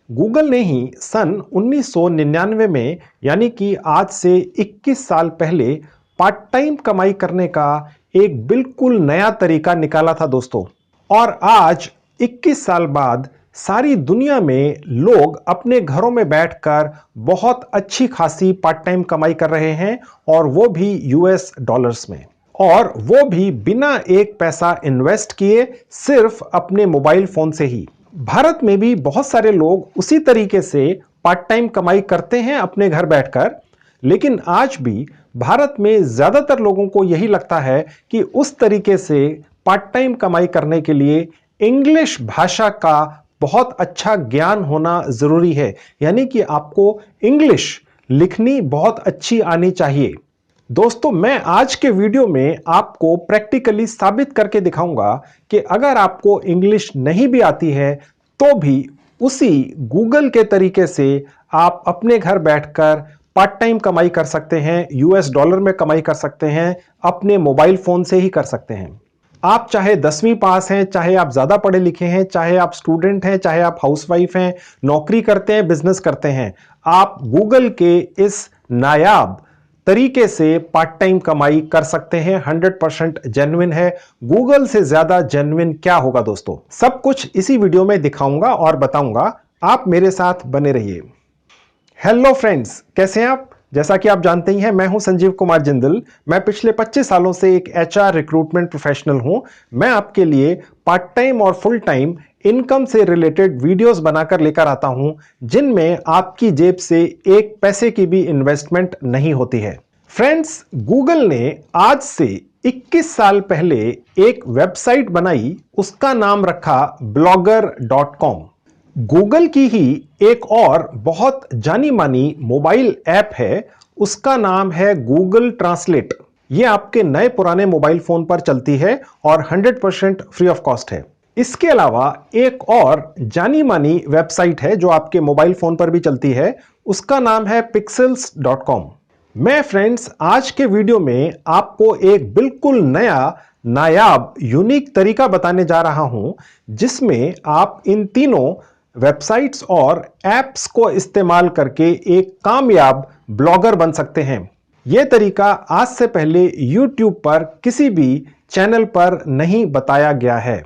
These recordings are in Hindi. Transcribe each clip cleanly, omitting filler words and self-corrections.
गूगल ने ही सन 1999 में यानी कि आज से 21 साल पहले पार्ट टाइम कमाई करने का एक बिल्कुल नया तरीका निकाला था दोस्तों। और आज 21 साल बाद सारी दुनिया में लोग अपने घरों में बैठकर बहुत अच्छी खासी पार्ट टाइम कमाई कर रहे हैं, और वो भी यूएस डॉलर्स में, और वो भी बिना एक पैसा इन्वेस्ट किए, सिर्फ अपने मोबाइल फोन से ही। भारत में भी बहुत सारे लोग उसी तरीके से पार्ट टाइम कमाई करते हैं अपने घर बैठकर, लेकिन आज भी भारत में ज्यादातर लोगों को यही लगता है कि उस तरीके से पार्ट टाइम कमाई करने के लिए इंग्लिश भाषा का बहुत अच्छा ज्ञान होना जरूरी है, यानी कि आपको इंग्लिश लिखनी बहुत अच्छी आनी चाहिए। दोस्तों, मैं आज के वीडियो में आपको प्रैक्टिकली साबित करके दिखाऊंगा कि अगर आपको इंग्लिश नहीं भी आती है तो भी उसी गूगल के तरीके से आप अपने घर बैठकर पार्ट टाइम कमाई कर सकते हैं, यूएस डॉलर में कमाई कर सकते हैं, अपने मोबाइल फोन से ही कर सकते हैं। आप चाहे 10वीं पास हैं, चाहे आप ज्यादा पढ़े लिखे हैं, चाहे आप स्टूडेंट हैं, चाहे आप हाउसवाइफ हैं, नौकरी करते हैं, बिजनेस करते हैं, आप गूगल के इस नायाब तरीके से पार्ट टाइम कमाई कर सकते हैं। 100% जेन्युइन है। गूगल से ज्यादा जेन्युइन क्या होगा दोस्तों। सब कुछ इसी वीडियो में दिखाऊंगा और बताऊंगा, आप मेरे साथ बने रहिए। हेलो फ्रेंड्स, कैसे हैं आप? जैसा कि आप जानते ही हैं, मैं हूं संजीव कुमार जिंदल। मैं पिछले 25 सालों से एक एचआर रिक्रूटमेंट प्रोफेशनल हूं। मैं आपके लिए पार्ट टाइम और फुल टाइम इनकम से रिलेटेड वीडियोस बनाकर लेकर आता हूं, जिनमें आपकी जेब से एक पैसे की भी इन्वेस्टमेंट नहीं होती है। फ्रेंड्स, गूगल ने आज से 21 साल पहले एक वेबसाइट बनाई, उसका नाम रखा blogger.com। गूगल की ही एक और बहुत जानी मानी मोबाइल ऐप है, उसका नाम है गूगल ट्रांसलेट। ये आपके नए पुराने मोबाइल फोन पर चलती है और 100% फ्री ऑफ कॉस्ट है। इसके अलावा एक और जानी मानी वेबसाइट है जो आपके मोबाइल फोन पर भी चलती है, उसका नाम है pixels.com। मैं फ्रेंड्स आज के वीडियो में आपको एक बिल्कुल नया नायाब यूनिक तरीका बताने जा रहा हूं, जिसमें आप इन तीनों वेबसाइट्स और एप्स को इस्तेमाल करके एक कामयाब ब्लॉगर बन सकते हैं। यह तरीका आज से पहले YouTube पर किसी भी चैनल पर नहीं बताया गया है।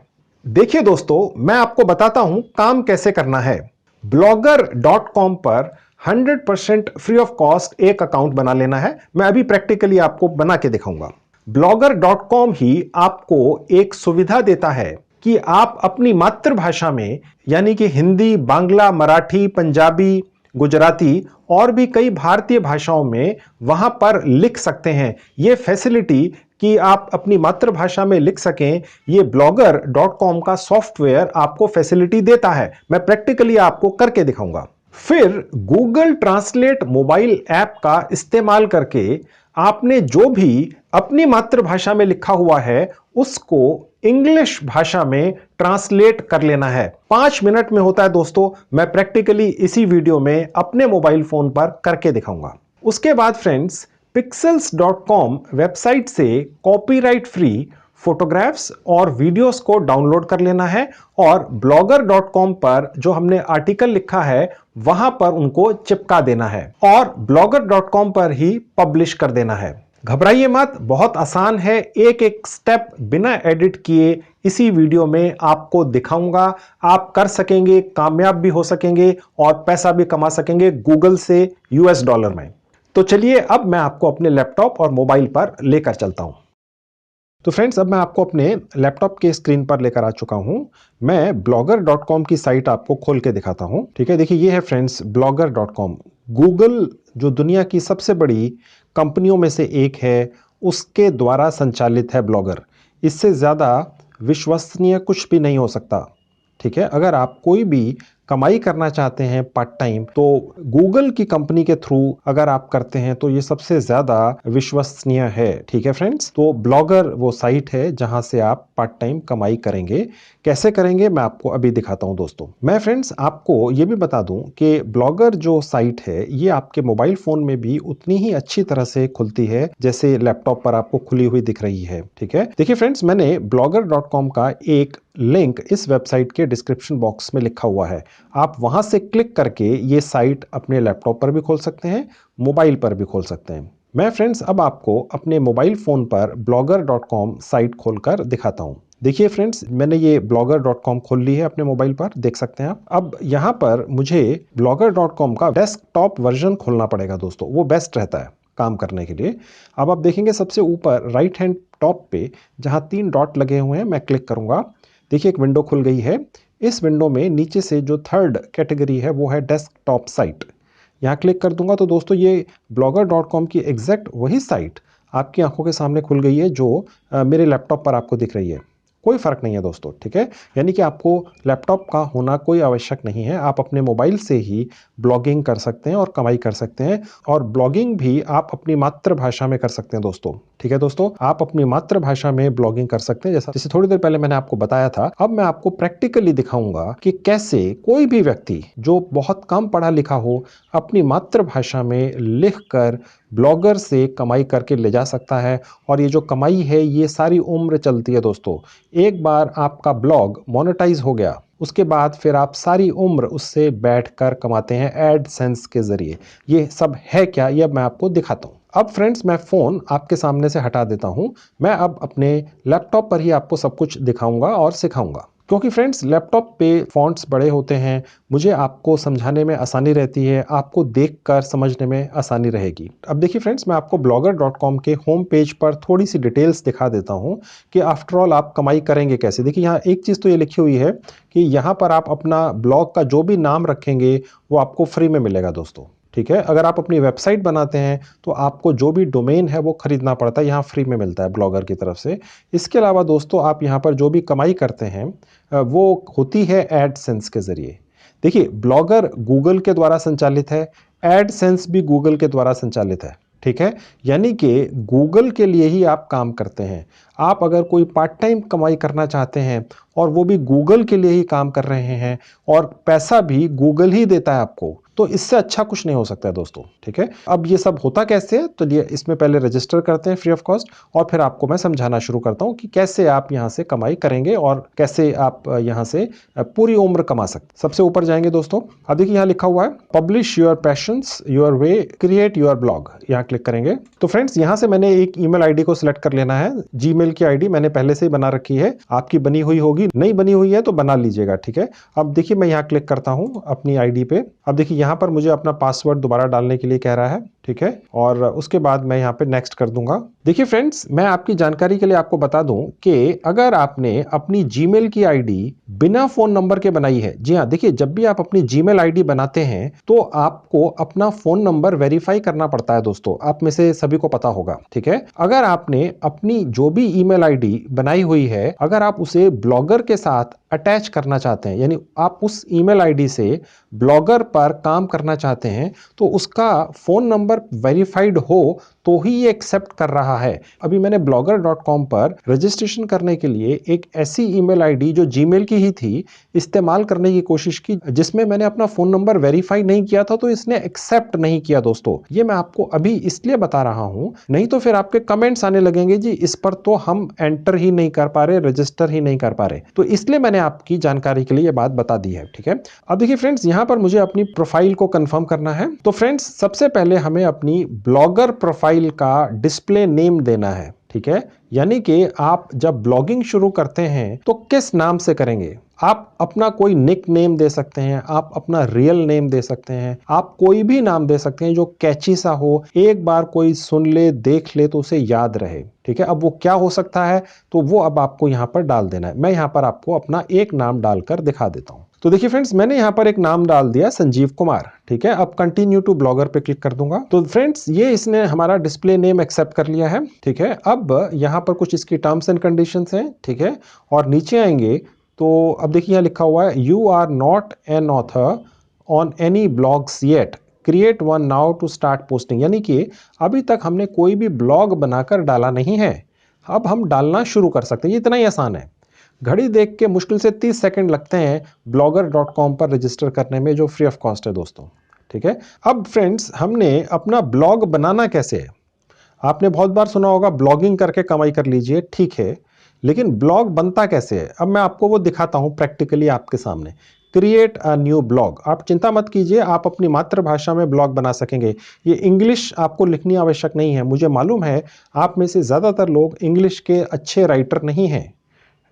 देखिए दोस्तों, मैं आपको बताता हूं काम कैसे करना है। blogger.com पर 100% फ्री ऑफ कॉस्ट एक अकाउंट बना लेना है। मैं अभी प्रैक्टिकली आपको बना के दिखाऊंगा। blogger.com ही आपको एक सुविधा देता है कि आप अपनी मातृभाषा में, यानी कि हिंदी, बांग्ला, मराठी, पंजाबी, गुजराती और भी कई भारतीय भाषाओं में वहां पर लिख सकते हैं। यह फैसिलिटी कि आप अपनी मातृभाषा में लिख सकें, यह blogger.com का सॉफ्टवेयर आपको फैसिलिटी देता है। मैं प्रैक्टिकली आपको करके दिखाऊंगा। फिर गूगल ट्रांसलेट मोबाइल ऐप का इस्तेमाल करके आपने जो भी अपनी मातृभाषा में लिखा हुआ है उसको इंग्लिश भाषा में ट्रांसलेट कर लेना है। 5 मिनट में होता है दोस्तों। मैं प्रैक्टिकली इसी वीडियो में अपने मोबाइल फोन पर करके दिखाऊंगा। उसके बाद फ्रेंड्स, pixels.com वेबसाइट से कॉपीराइट फ्री फोटोग्राफ्स और वीडियोस को डाउनलोड कर लेना है, और blogger.com पर जो हमने आर्टिकल लिखा है वहां पर उनको चिपका देना है और blogger.com पर ही पब्लिश कर देना है। घबराइए मत, बहुत आसान है। एक एक स्टेप बिना एडिट किए इसी वीडियो में आपको दिखाऊंगा। आप कर सकेंगे, कामयाब भी हो सकेंगे और पैसा भी कमा सकेंगे गूगल से यूएस डॉलर में। तो चलिए, अब मैं आपको अपने लैपटॉप और मोबाइल पर लेकर चलता हूं। तो फ्रेंड्स, अब मैं आपको अपने लैपटॉप के स्क्रीन पर लेकर आ चुका हूं। मैं blogger.com की साइट आपको खोल के दिखाता हूं। ठीक है, देखिए ये है फ्रेंड्स blogger.com। गूगल जो दुनिया की सबसे बड़ी कंपनियों में से एक है, उसके द्वारा संचालित है ब्लॉगर। इससे ज़्यादा विश्वसनीय कुछ भी नहीं हो सकता। ठीक है, अगर आप कोई भी कमाई करना चाहते हैं पार्ट टाइम, तो गूगल की कंपनी के थ्रू अगर आप करते हैं तो ये सबसे ज्यादा विश्वसनीय है। ठीक है फ्रेंड्स, तो ब्लॉगर वो साइट है जहां से आप पार्ट टाइम कमाई करेंगे। कैसे करेंगे मैं आपको अभी दिखाता हूं दोस्तों। मैं फ्रेंड्स आपको ये भी बता दूं कि ब्लॉगर जो साइट है ये आपके मोबाइल फोन में भी उतनी ही अच्छी तरह से खुलती है जैसे लैपटॉप पर आपको खुली हुई दिख रही है। ठीक है, देखिए फ्रेंड्स, मैंने blogger.com का एक लिंक इस वेबसाइट के डिस्क्रिप्शन बॉक्स में लिखा हुआ है। आप वहां से क्लिक करके ये साइट अपने लैपटॉप पर भी खोल सकते हैं, मोबाइल पर भी खोल सकते हैं। मैं फ्रेंड्स अब आपको अपने मोबाइल फ़ोन पर blogger.com साइट खोलकर दिखाता हूँ। देखिए फ्रेंड्स, मैंने ये blogger.com खोल ली है अपने मोबाइल पर, देख सकते हैं आप। अब यहाँ पर मुझे blogger.com का डेस्कटॉप वर्जन खोलना पड़ेगा दोस्तों, वो बेस्ट रहता है काम करने के लिए। अब आप देखेंगे सबसे ऊपर राइट हैंड टॉप पे जहाँ 3 डॉट लगे हुए हैं, मैं क्लिक करूँगा। देखिए एक विंडो खुल गई है। इस विंडो में नीचे से जो थर्ड कैटेगरी है वो है डेस्कटॉप साइट। यहाँ क्लिक कर दूंगा तो दोस्तों ये blogger.com की एग्जैक्ट वही साइट आपकी आंखों के सामने खुल गई है जो मेरे लैपटॉप पर आपको दिख रही है। कोई फ़र्क नहीं है दोस्तों, ठीक है। यानी कि आपको लैपटॉप का होना कोई आवश्यक नहीं है, आप अपने मोबाइल से ही ब्लॉगिंग कर सकते हैं और कमाई कर सकते हैं। और ब्लॉगिंग भी आप अपनी मातृभाषा में कर सकते हैं दोस्तों, ठीक है दोस्तों। आप अपनी मातृभाषा में ब्लॉगिंग कर सकते हैं, जैसे थोड़ी देर पहले मैंने आपको बताया था। अब मैं आपको प्रैक्टिकली दिखाऊंगा कि कैसे कोई भी व्यक्ति जो बहुत कम पढ़ा लिखा हो अपनी मातृभाषा में लिखकर ब्लॉगर से कमाई करके ले जा सकता है। और ये जो कमाई है ये सारी उम्र चलती है दोस्तों। एक बार आपका ब्लॉग मोनेटाइज हो गया, उसके बाद फिर आप सारी उम्र उससे बैठकर कमाते हैं एडसेंस के जरिए। ये सब है क्या, ये अब मैं आपको दिखाता हूँ। अब फ्रेंड्स मैं फ़ोन आपके सामने से हटा देता हूँ। मैं अब अपने लैपटॉप पर ही आपको सब कुछ दिखाऊंगा और सिखाऊंगा, क्योंकि फ्रेंड्स लैपटॉप पे फॉन्ट्स बड़े होते हैं, मुझे आपको समझाने में आसानी रहती है, आपको देखकर समझने में आसानी रहेगी। अब देखिए फ्रेंड्स, मैं आपको blogger.com के होम पेज पर थोड़ी सी डिटेल्स दिखा देता हूं कि आफ्टर ऑल आप कमाई करेंगे कैसे। देखिए यहाँ एक चीज़ तो ये लिखी हुई है कि यहाँ पर आप अपना ब्लॉग का जो भी नाम रखेंगे वो आपको फ्री में मिलेगा दोस्तों, ठीक है। अगर आप अपनी वेबसाइट बनाते हैं तो आपको जो भी डोमेन है वो खरीदना पड़ता है, यहाँ फ्री में मिलता है ब्लॉगर की तरफ से। इसके अलावा दोस्तों आप यहाँ पर जो भी कमाई करते हैं वो होती है एडसेंस के ज़रिए। देखिए ब्लॉगर गूगल के द्वारा संचालित है, एडसेंस भी गूगल के द्वारा संचालित है, ठीक है। यानी कि गूगल के लिए ही आप काम करते हैं। आप अगर कोई पार्ट टाइम कमाई करना चाहते हैं और वो भी गूगल के लिए ही काम कर रहे हैं और पैसा भी गूगल ही देता है आपको, तो इससे अच्छा कुछ नहीं हो सकता है दोस्तों, ठीक है। अब ये सब होता कैसे है, तो ये इसमें पहले रजिस्टर करते हैं फ्री ऑफ कॉस्ट और फिर आपको मैं समझाना शुरू करता हूँ कि कैसे आप यहाँ से कमाई करेंगे और कैसे आप यहाँ से पूरी उम्र कमा सकते। सबसे ऊपर जाएंगे दोस्तों, अब देखिए यहाँ लिखा हुआ है publish your passions your way create your blog, यहाँ क्लिक करेंगे तो फ्रेंड्स यहाँ से मैंने एक ईमेल आईडी को सिलेक्ट कर लेना है। जीमेल की आईडी मैंने पहले से ही बना रखी है, आपकी बनी हुई होगी, नहीं बनी हुई है तो बना लीजिएगा, ठीक है। अब देखिए मैं यहाँ क्लिक करता हूँ अपनी आईडी पे। अब देखिए यहाँ पर मुझे अपना पासवर्ड दोबारा डालने के लिए कह रहा है, ठीक है। और उसके बाद मैं यहाँ पे नेक्स्ट कर दूंगा। देखिए फ्रेंड्स, मैं आपकी जानकारी के लिए आपको बता दूं कि अगर आपने अपनी जीमेल की आईडी बिना फोन नंबर के बनाई है, जी हाँ, देखिए जब भी आप अपनी जीमेल आईडी बनाते हैं तो आपको अपना फोन नंबर वेरीफाई करना पड़ता है दोस्तों, आप में से सभी को पता होगा, ठीक है। अगर आपने अपनी जो भी ईमेल आईडी बनाई हुई है, अगर आप उसे ब्लॉगर के साथ अटैच करना चाहते हैं, यानी आप उस ईमेल आईडी से ब्लॉगर पर काम करना चाहते हैं, तो उसका फोन नंबर वेरीफाइड हो तो ही ये एक्सेप्ट कर रहा है। अभी मैंने blogger.com पर रजिस्ट्रेशन करने के लिए एक ऐसी ईमेल आईडी जो जीमेल की ही थी इस्तेमाल करने की कोशिश की, जिसमें मैंने अपना फोन नंबर वेरीफाई नहीं किया था, तो इसने एक्सेप्ट नहीं किया दोस्तों। ये मैं आपको अभी इसलिए बता रहा हूं, नहीं तो फिर आपके कमेंट्स आने लगेंगे जी इस पर तो हम एंटर ही नहीं कर पा रहे, रजिस्टर ही नहीं कर पा रहे। तो इसलिए मैंने आपकी जानकारी के लिए ये बात बता दी है, ठीक है। अब देखिए फ्रेंड्स, यहां पर मुझे अपनी प्रोफाइल को कंफर्म करना है। तो फ्रेंड्स सबसे पहले हमें अपनी ब्लॉगर प्रोफाइल का डिस्प्ले नेम देना है, ठीक है। यानी कि आप जब ब्लॉगिंग शुरू करते हैं तो किस नाम से करेंगे। आप अपना कोई निक नेम दे सकते हैं, आप अपना रियल नेम दे सकते हैं, आप कोई भी नाम दे सकते हैं जो कैची सा हो, एक बार कोई सुन ले देख ले तो उसे याद रहे, ठीक है। अब वो क्या हो सकता है तो वो अब आपको यहाँ पर डाल देना है। मैं यहाँ पर आपको अपना एक नाम डालकर दिखा देता हूँ। तो देखिए फ्रेंड्स, मैंने यहाँ पर एक नाम डाल दिया संजीव कुमार, ठीक है। अब कंटिन्यू टू ब्लॉगर पे क्लिक कर दूंगा। तो फ्रेंड्स ये इसने हमारा डिस्प्ले नेम एक्सेप्ट कर लिया है, ठीक है। अब यहाँ पर कुछ इसकी टर्म्स एंड कंडीशंस हैं, ठीक है। और नीचे आएंगे तो अब देखिए यहाँ लिखा हुआ है you are not an author on any blogs yet, create one now to start posting. यानी कि अभी तक हमने कोई भी ब्लॉग बनाकर डाला नहीं है, अब हम डालना शुरू कर सकते हैं। ये इतना ही आसान है। घड़ी देख के मुश्किल से 30 सेकंड लगते हैं blogger.com पर रजिस्टर करने में, जो फ्री ऑफ कॉस्ट है दोस्तों, ठीक है। अब फ्रेंड्स हमने अपना ब्लॉग बनाना कैसे है, आपने बहुत बार सुना होगा ब्लॉगिंग करके कमाई कर लीजिए, ठीक है, लेकिन ब्लॉग बनता कैसे है अब मैं आपको वो दिखाता हूं प्रैक्टिकली आपके सामने। Create a new blog. आप चिंता मत कीजिए, आप अपनी मातृभाषा में ब्लॉग बना सकेंगे। ये इंग्लिश आपको लिखनी आवश्यक नहीं है। मुझे मालूम है आप में से ज़्यादातर लोग इंग्लिश के अच्छे राइटर नहीं हैं,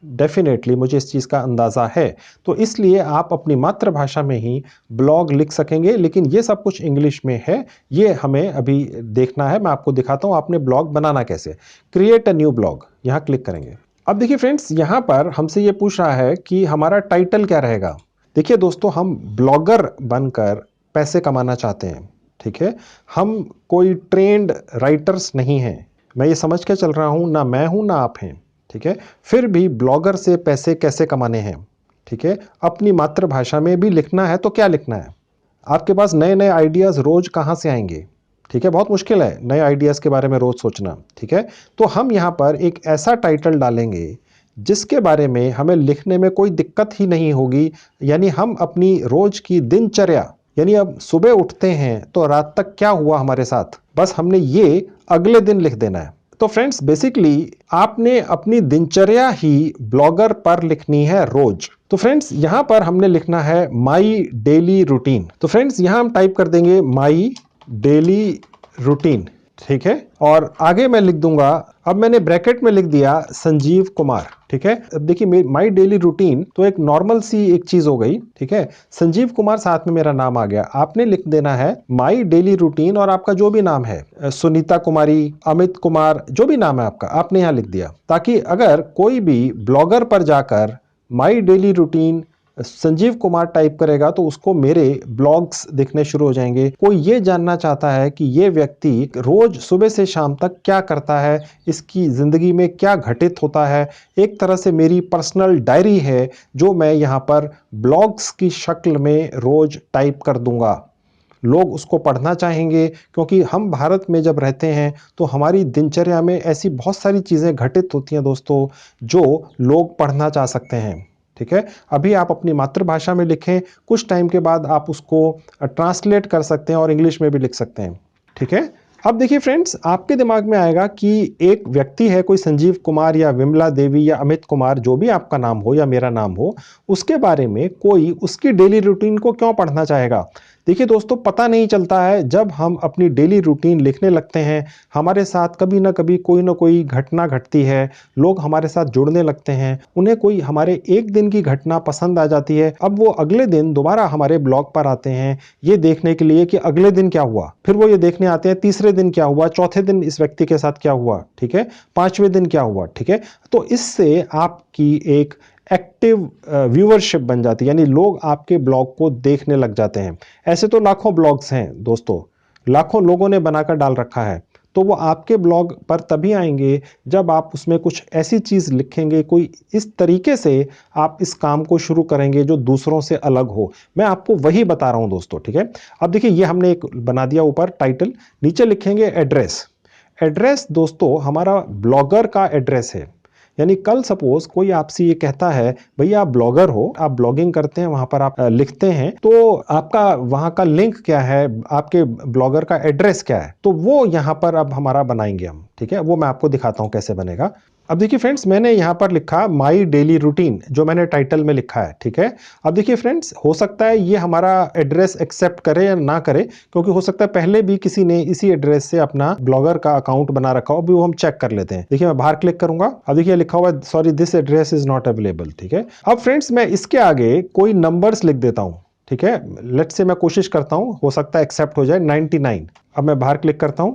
डेफिनेटली मुझे इस चीज़ का अंदाज़ा है। तो इसलिए आप अपनी मातृभाषा में ही ब्लॉग लिख सकेंगे, लेकिन ये सब कुछ इंग्लिश में है, ये हमें अभी देखना है। मैं आपको दिखाता हूँ आपने ब्लॉग बनाना कैसे। क्रिएट अ न्यू ब्लॉग, यहाँ क्लिक करेंगे। अब देखिए फ्रेंड्स, यहाँ पर हमसे ये पूछ रहा है कि हमारा टाइटल क्या रहेगा। देखिए दोस्तों, हम ब्लॉगर बनकर पैसे कमाना चाहते हैं, ठीक है। हम कोई ट्रेंड राइटर्स नहीं हैं, मैं ये समझ के चल रहा हूँ, ना मैं हूँ ना आप हैं, ठीक है। फिर भी ब्लॉगर से पैसे कैसे कमाने हैं, ठीक है। अपनी मातृभाषा में भी लिखना है, तो क्या लिखना है। आपके पास नए नए आइडियाज़ रोज कहाँ से आएंगे, ठीक है। बहुत मुश्किल है नए आइडियाज़ के बारे में रोज सोचना, ठीक है। तो हम यहाँ पर एक ऐसा टाइटल डालेंगे जिसके बारे में हमें लिखने में कोई दिक्कत ही नहीं होगी। यानी हम अपनी रोज की दिनचर्या, यानी अब सुबह उठते हैं तो रात तक क्या हुआ हमारे साथ, बस हमने ये अगले दिन लिख देना है। तो फ्रेंड्स, बेसिकली आपने अपनी दिनचर्या ही ब्लॉगर पर लिखनी है रोज। तो फ्रेंड्स, यहां पर हमने लिखना है माई डेली रूटीन। तो फ्रेंड्स, यहां हम टाइप कर देंगे माई डेली रूटीन, ठीक है। और आगे मैं लिख दूंगा, अब मैंने ब्रैकेट में लिख दिया संजीव कुमार, ठीक है। अब देखिए माई डेली रूटीन तो एक नॉर्मल सी एक चीज हो गई, ठीक है। संजीव कुमार साथ में मेरा नाम आ गया। आपने लिख देना है माई डेली रूटीन और आपका जो भी नाम है, सुनीता कुमारी, अमित कुमार, जो भी नाम है आपका, आपने यहाँ लिख दिया, ताकि अगर कोई भी ब्लॉगर पर जाकर माई daily routine Sanjeev Kumar type करेगा तो उसको मेरे ब्लॉग्स दिखने शुरू हो जाएंगे। कोई ये जानना चाहता है कि ये व्यक्ति रोज सुबह से शाम तक क्या करता है, इसकी जिंदगी में क्या घटित होता है। एक तरह से मेरी पर्सनल डायरी है जो मैं यहाँ पर ब्लॉग्स की शक्ल में रोज टाइप कर दूंगा। लोग उसको पढ़ना चाहेंगे, क्योंकि हम भारत में जब रहते हैं तो हमारी दिनचर्या में ऐसी बहुत सारी चीज़ें घटित होती हैं दोस्तों, जो लोग पढ़ना चाह सकते हैं, ठीक है। अभी आप अपनी मातृभाषा में लिखें, कुछ टाइम के बाद आप उसको ट्रांसलेट कर सकते हैं और इंग्लिश में भी लिख सकते हैं, ठीक है। अब देखिए फ्रेंड्स, आपके दिमाग में आएगा कि एक व्यक्ति है, कोई संजीव कुमार या विमला देवी या अमित कुमार, जो भी आपका नाम हो या मेरा नाम हो, उसके बारे में कोई उसकी डेली रूटीन को क्यों पढ़ना चाहेगा। देखिए दोस्तों, पता नहीं चलता है, जब हम अपनी डेली रूटीन लिखने लगते हैं, हमारे साथ कभी ना कभी कोई ना कोई घटना घटती है, लोग हमारे साथ जुड़ने लगते हैं, उन्हें कोई हमारे एक दिन की घटना पसंद आ जाती है। अब वो अगले दिन दोबारा हमारे ब्लॉग पर आते हैं ये देखने के लिए कि अगले दिन क्या हुआ, फिर वो ये देखने आते हैं तीसरे दिन क्या हुआ, चौथे दिन इस व्यक्ति के साथ क्या हुआ, ठीक है, पांचवें दिन क्या हुआ, ठीक है। तो इससे आपकी एक एक्टिव व्यूअरशिप बन जाती है, यानी लोग आपके ब्लॉग को देखने लग जाते हैं। ऐसे तो लाखों ब्लॉग्स हैं दोस्तों, लाखों लोगों ने बनाकर डाल रखा है, तो वो आपके ब्लॉग पर तभी आएंगे जब आप उसमें कुछ ऐसी चीज़ लिखेंगे, कोई इस तरीके से आप इस काम को शुरू करेंगे जो दूसरों से अलग हो। मैं आपको वही बता रहा हूं दोस्तों, ठीक है। अब देखिए, ये हमने एक बना दिया ऊपर टाइटल, नीचे लिखेंगे एड्रेस। एड्रेस दोस्तों हमारा ब्लॉगर का एड्रेस है। यानी कल सपोज कोई आपसे ये कहता है, भैया आप ब्लॉगर हो, आप ब्लॉगिंग करते हैं, वहां पर आप लिखते हैं, तो आपका वहां का लिंक क्या है, आपके ब्लॉगर का एड्रेस क्या है, तो वो यहां पर अब हमारा बनाएंगे हम, ठीक है। वो मैं आपको दिखाता हूं कैसे बनेगा। अब देखिए फ्रेंड्स, मैंने यहां पर लिखा माई डेली रूटीन, जो मैंने टाइटल में लिखा है, ठीक है। अब देखिए फ्रेंड्स, हो सकता है ये हमारा एड्रेस एक्सेप्ट करे या ना करे, क्योंकि हो सकता है पहले भी किसी ने इसी एड्रेस से अपना ब्लॉगर का अकाउंट बना रखा हो। अभी वो हम चेक कर लेते हैं। देखिए मैं बाहर क्लिक करूंगा, अब देखिए लिखा हुआ है sorry this address is not available, ठीक है। अब फ्रेंड्स, मैं इसके आगे कोई नंबर्स लिख देता हूं, ठीक है। लेट्स से मैं कोशिश करता हूं, हो सकता है एक्सेप्ट हो जाए, 99। अब मैं बाहर क्लिक करता हूं,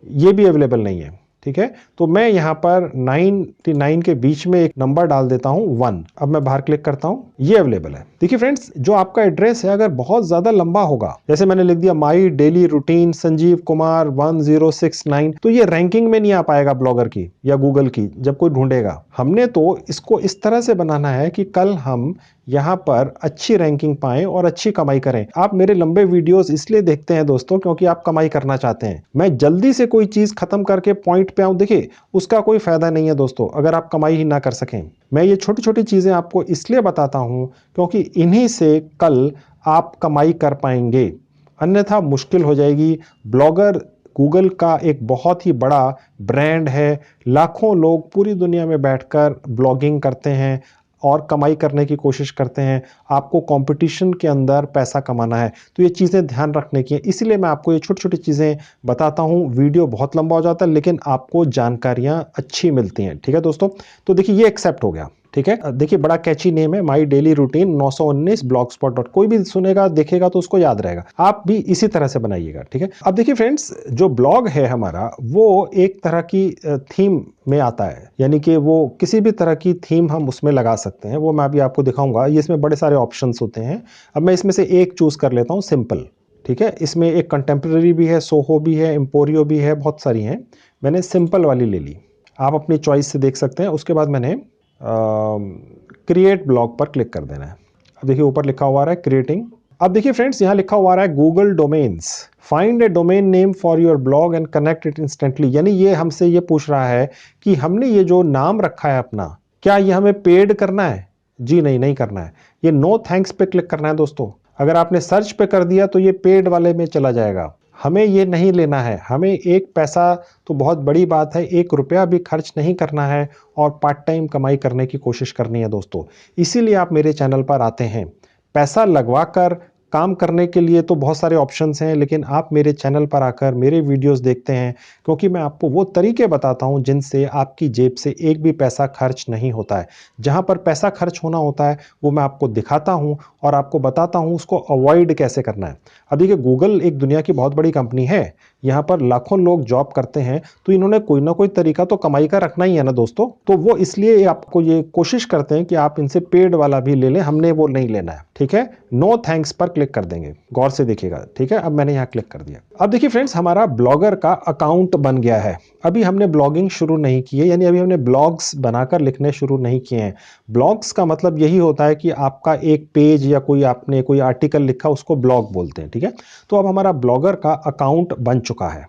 ये भी अवेलेबल नहीं है, ठीक है। तो मैं यहां पर 99 के बीच में एक नंबर डाल देता हूं 1। अब मैं बाहर क्लिक करता हूं, ये अवेलेबल है। देखिए फ्रेंड्स, जो आपका एड्रेस है अगर बहुत ज्यादा लंबा होगा, जैसे मैंने लिख दिया माई डेली रूटीन संजीव कुमार 1069, तो ये रैंकिंग में नहीं आ पाएगा ब्लॉगर की या गूगल की जब कोई ढूंढेगा। हमने तो इसको इस तरह से बनाना है कि कल हम यहाँ पर अच्छी रैंकिंग पाएं और अच्छी कमाई करें। आप मेरे लंबे वीडियोस इसलिए देखते हैं दोस्तों, क्योंकि आप कमाई करना चाहते हैं। मैं जल्दी से कोई चीज खत्म करके पॉइंट पे आऊं, देखिए उसका कोई फायदा नहीं है दोस्तों, अगर आप कमाई ही ना कर सकें। मैं ये छोटी छोटी चीजें आपको इसलिए बताता हूं क्योंकि इन्हीं से कल आप कमाई कर पाएंगे, अन्यथा मुश्किल हो जाएगी। ब्लॉगर गूगल का एक बहुत ही बड़ा ब्रांड है, लाखों लोग पूरी दुनिया में बैठकर ब्लॉगिंग करते हैं और कमाई करने की कोशिश करते हैं, आपको कंपटीशन के अंदर पैसा कमाना है, तो ये चीज़ें ध्यान रखने की हैं। इसीलिए मैं आपको ये छोटी-छोटी चीज़ें बताता हूँ। वीडियो बहुत लंबा हो जाता है लेकिन आपको जानकारियाँ अच्छी मिलती हैं। ठीक है दोस्तों? तो देखिए ये एक्सेप्ट हो गया। ठीक है, देखिए बड़ा कैची नेम है, माई डेली रूटीन 919 blogspot. कोई भी सुनेगा देखेगा तो उसको याद रहेगा। आप भी इसी तरह से बनाइएगा। ठीक है, अब देखिए फ्रेंड्स, जो ब्लॉग है हमारा वो एक तरह की थीम में आता है, यानी कि वो किसी भी तरह की थीम हम उसमें लगा सकते हैं। वो मैं अभी आपको दिखाऊंगा। ये इसमें बड़े सारे ऑप्शंस होते हैं। अब मैं इसमें से एक चूज कर लेता हूँ, सिंपल। ठीक है, इसमें एक कंटेम्प्रेरी भी है, सोहो भी है, एम्पोरियो भी है, बहुत सारी हैं। मैंने सिंपल वाली ले ली, आप अपनी चॉइस से देख सकते हैं। उसके बाद मैंने क्रिएट ब्लॉग पर क्लिक कर देना है। अब देखिए ऊपर लिखा हुआ है क्रिएटिंग। अब देखिए फ्रेंड्स, यहाँ लिखा हुआ है Google domains, find A domain name for your blog and connect it instantly. यानी ये हमसे ये पूछ रहा है कि हमने ये जो नाम रखा है अपना, क्या ये हमें पेड करना है? जी नहीं, नहीं करना है। ये नो थैंक्स पे क्लिक करना है दोस्तों। अगर आपने सर्च पे कर दिया तो ये पेड वाले में चला जाएगा। हमें ये नहीं लेना है। हमें एक पैसा तो बहुत बड़ी बात है, 1 रुपया भी खर्च नहीं करना है और पार्ट टाइम कमाई करने की कोशिश करनी है दोस्तों। इसीलिए आप मेरे चैनल पर आते हैं। पैसा लगवा कर काम करने के लिए तो बहुत सारे ऑप्शंस हैं, लेकिन आप मेरे चैनल पर आकर मेरे वीडियोस देखते हैं क्योंकि मैं आपको वो तरीके बताता हूं जिनसे आपकी जेब से एक भी पैसा खर्च नहीं होता है। जहां पर पैसा खर्च होना होता है वो मैं आपको दिखाता हूं और आपको बताता हूं उसको अवॉइड कैसे करना है। अब देखिए, गूगल एक दुनिया की बहुत बड़ी कंपनी है, यहाँ पर लाखों लोग जॉब करते हैं, तो इन्होंने कोई ना कोई तरीका तो कमाई का रखना ही है ना दोस्तों। तो वो इसलिए आपको ये कोशिश करते हैं कि आप इनसे पेड वाला भी ले लें। हमने वो नहीं लेना है। ठीक है, नो थैंक्स पर क्लिक कर देंगे, गौर से देखिएगा। ठीक है, अब मैंने यहाँ क्लिक कर दिया। अब देखिए फ्रेंड्स, हमारा ब्लॉगर का अकाउंट बन गया है। अभी हमने ब्लॉगिंग शुरू नहीं की है, यानी अभी हमने ब्लॉग्स बनाकर लिखने शुरू नहीं किए हैं। ब्लॉग्स का मतलब यही होता है कि आपका एक पेज या कोई आपने कोई आर्टिकल लिखा, उसको ब्लॉग बोलते हैं। ठीक है, तो अब हमारा ब्लॉगर का अकाउंट बन चुका है,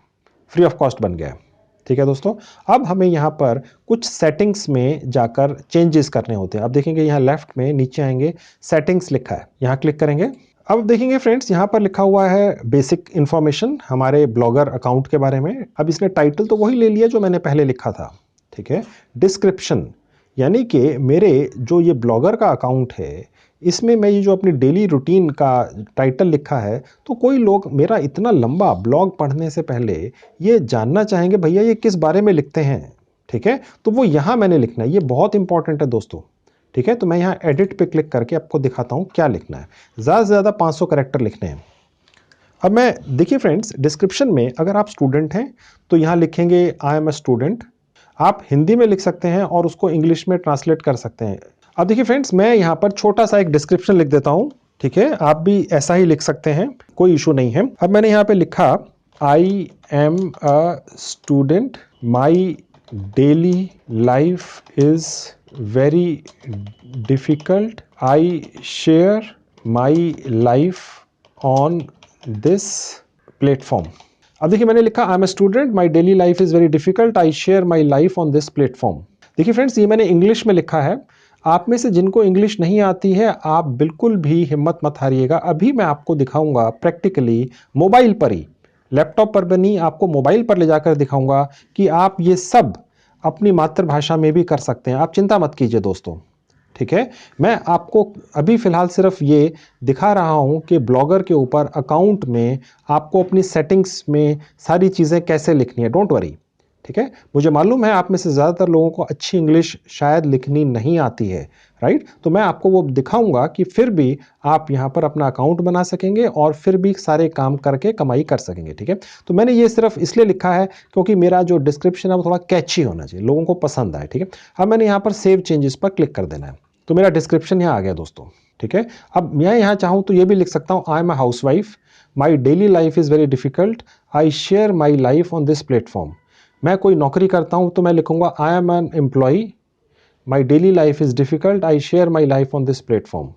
फ्री ऑफ कॉस्ट बन गया है। ठीक है दोस्तों, अब हमें यहाँ पर कुछ सेटिंग्स में जाकर चेंजेस करने होते हैं। अब देखेंगे यहाँ लेफ्ट में नीचे आएंगे, सेटिंग्स लिखा है, यहाँ क्लिक करेंगे। अब देखेंगे फ्रेंड्स, यहाँ पर लिखा हुआ है बेसिक इन्फॉर्मेशन हमारे ब्लॉगर अकाउंट के बारे में। अब इसने टाइटल तो वही ले लिया जो मैंने पहले लिखा था। ठीक है, डिस्क्रिप्शन, यानी कि मेरे जो ये ब्लॉगर का अकाउंट है, इसमें मैं ये जो अपनी डेली रूटीन का टाइटल लिखा है, तो कोई लोग मेरा इतना लंबा ब्लॉग पढ़ने से पहले ये जानना चाहेंगे भैया ये किस बारे में लिखते हैं। ठीक है, तो वो यहाँ मैंने लिखना है, ये बहुत इंपॉर्टेंट है दोस्तों। ठीक है, तो मैं यहाँ एडिट पे क्लिक करके आपको दिखाता हूँ क्या लिखना है। ज़्यादा से ज़्यादा 500 कैरेक्टर लिखने हैं। अब मैं देखिए फ्रेंड्स, डिस्क्रिप्शन में अगर आप स्टूडेंट हैं तो यहाँ लिखेंगे आई एम अ स्टूडेंट। आप हिंदी में लिख सकते हैं और उसको इंग्लिश में ट्रांसलेट कर सकते हैं। अब देखिए फ्रेंड्स, मैं यहाँ पर छोटा सा एक डिस्क्रिप्शन लिख देता हूँ। ठीक है, आप भी ऐसा ही लिख सकते हैं, कोई इशू नहीं है। अब मैंने यहाँ पे लिखा आई am a student, my daily life is very difficult, I share my life on this platform. अब देखिए मैंने लिखा आई am a student, my daily life is very difficult, I share my life on this platform. देखिए फ्रेंड्स, ये मैंने इंग्लिश में लिखा है। आप में से जिनको इंग्लिश नहीं आती है, आप बिल्कुल भी हिम्मत मत हारिएगा। अभी मैं आपको दिखाऊंगा प्रैक्टिकली मोबाइल पर ही, लैपटॉप पर भी नहीं, आपको मोबाइल पर ले जाकर दिखाऊंगा कि आप ये सब अपनी मातृभाषा में भी कर सकते हैं। आप चिंता मत कीजिए दोस्तों। ठीक है, मैं आपको अभी फिलहाल सिर्फ ये दिखा रहा हूं कि ब्लॉगर के ऊपर अकाउंट में आपको अपनी सेटिंग्स में सारी चीज़ें कैसे लिखनी है। Don't worry. ठीक है, मुझे मालूम है आप में से ज़्यादातर लोगों को अच्छी इंग्लिश शायद लिखनी नहीं आती है, राइट। तो मैं आपको वो दिखाऊंगा कि फिर भी आप यहाँ पर अपना अकाउंट बना सकेंगे और फिर भी सारे काम करके कमाई कर सकेंगे। ठीक है, तो मैंने ये सिर्फ इसलिए लिखा है क्योंकि मेरा जो डिस्क्रिप्शन है वो थोड़ा कैची होना चाहिए, लोगों को पसंद आए। ठीक है, अब मैंने यहाँ पर सेव चेंजेस पर क्लिक कर देना है, तो मेरा डिस्क्रिप्शन यहाँ आ गया दोस्तों। ठीक है, अब मैं यहाँ चाहूँ तो ये भी लिख सकता हूँ, आई am a house wife, my daily life is very difficult, I share my life on this platform. मैं कोई नौकरी करता हूँ तो मैं लिखूंगा I am an employee, my daily life is difficult, I share my life on this platform.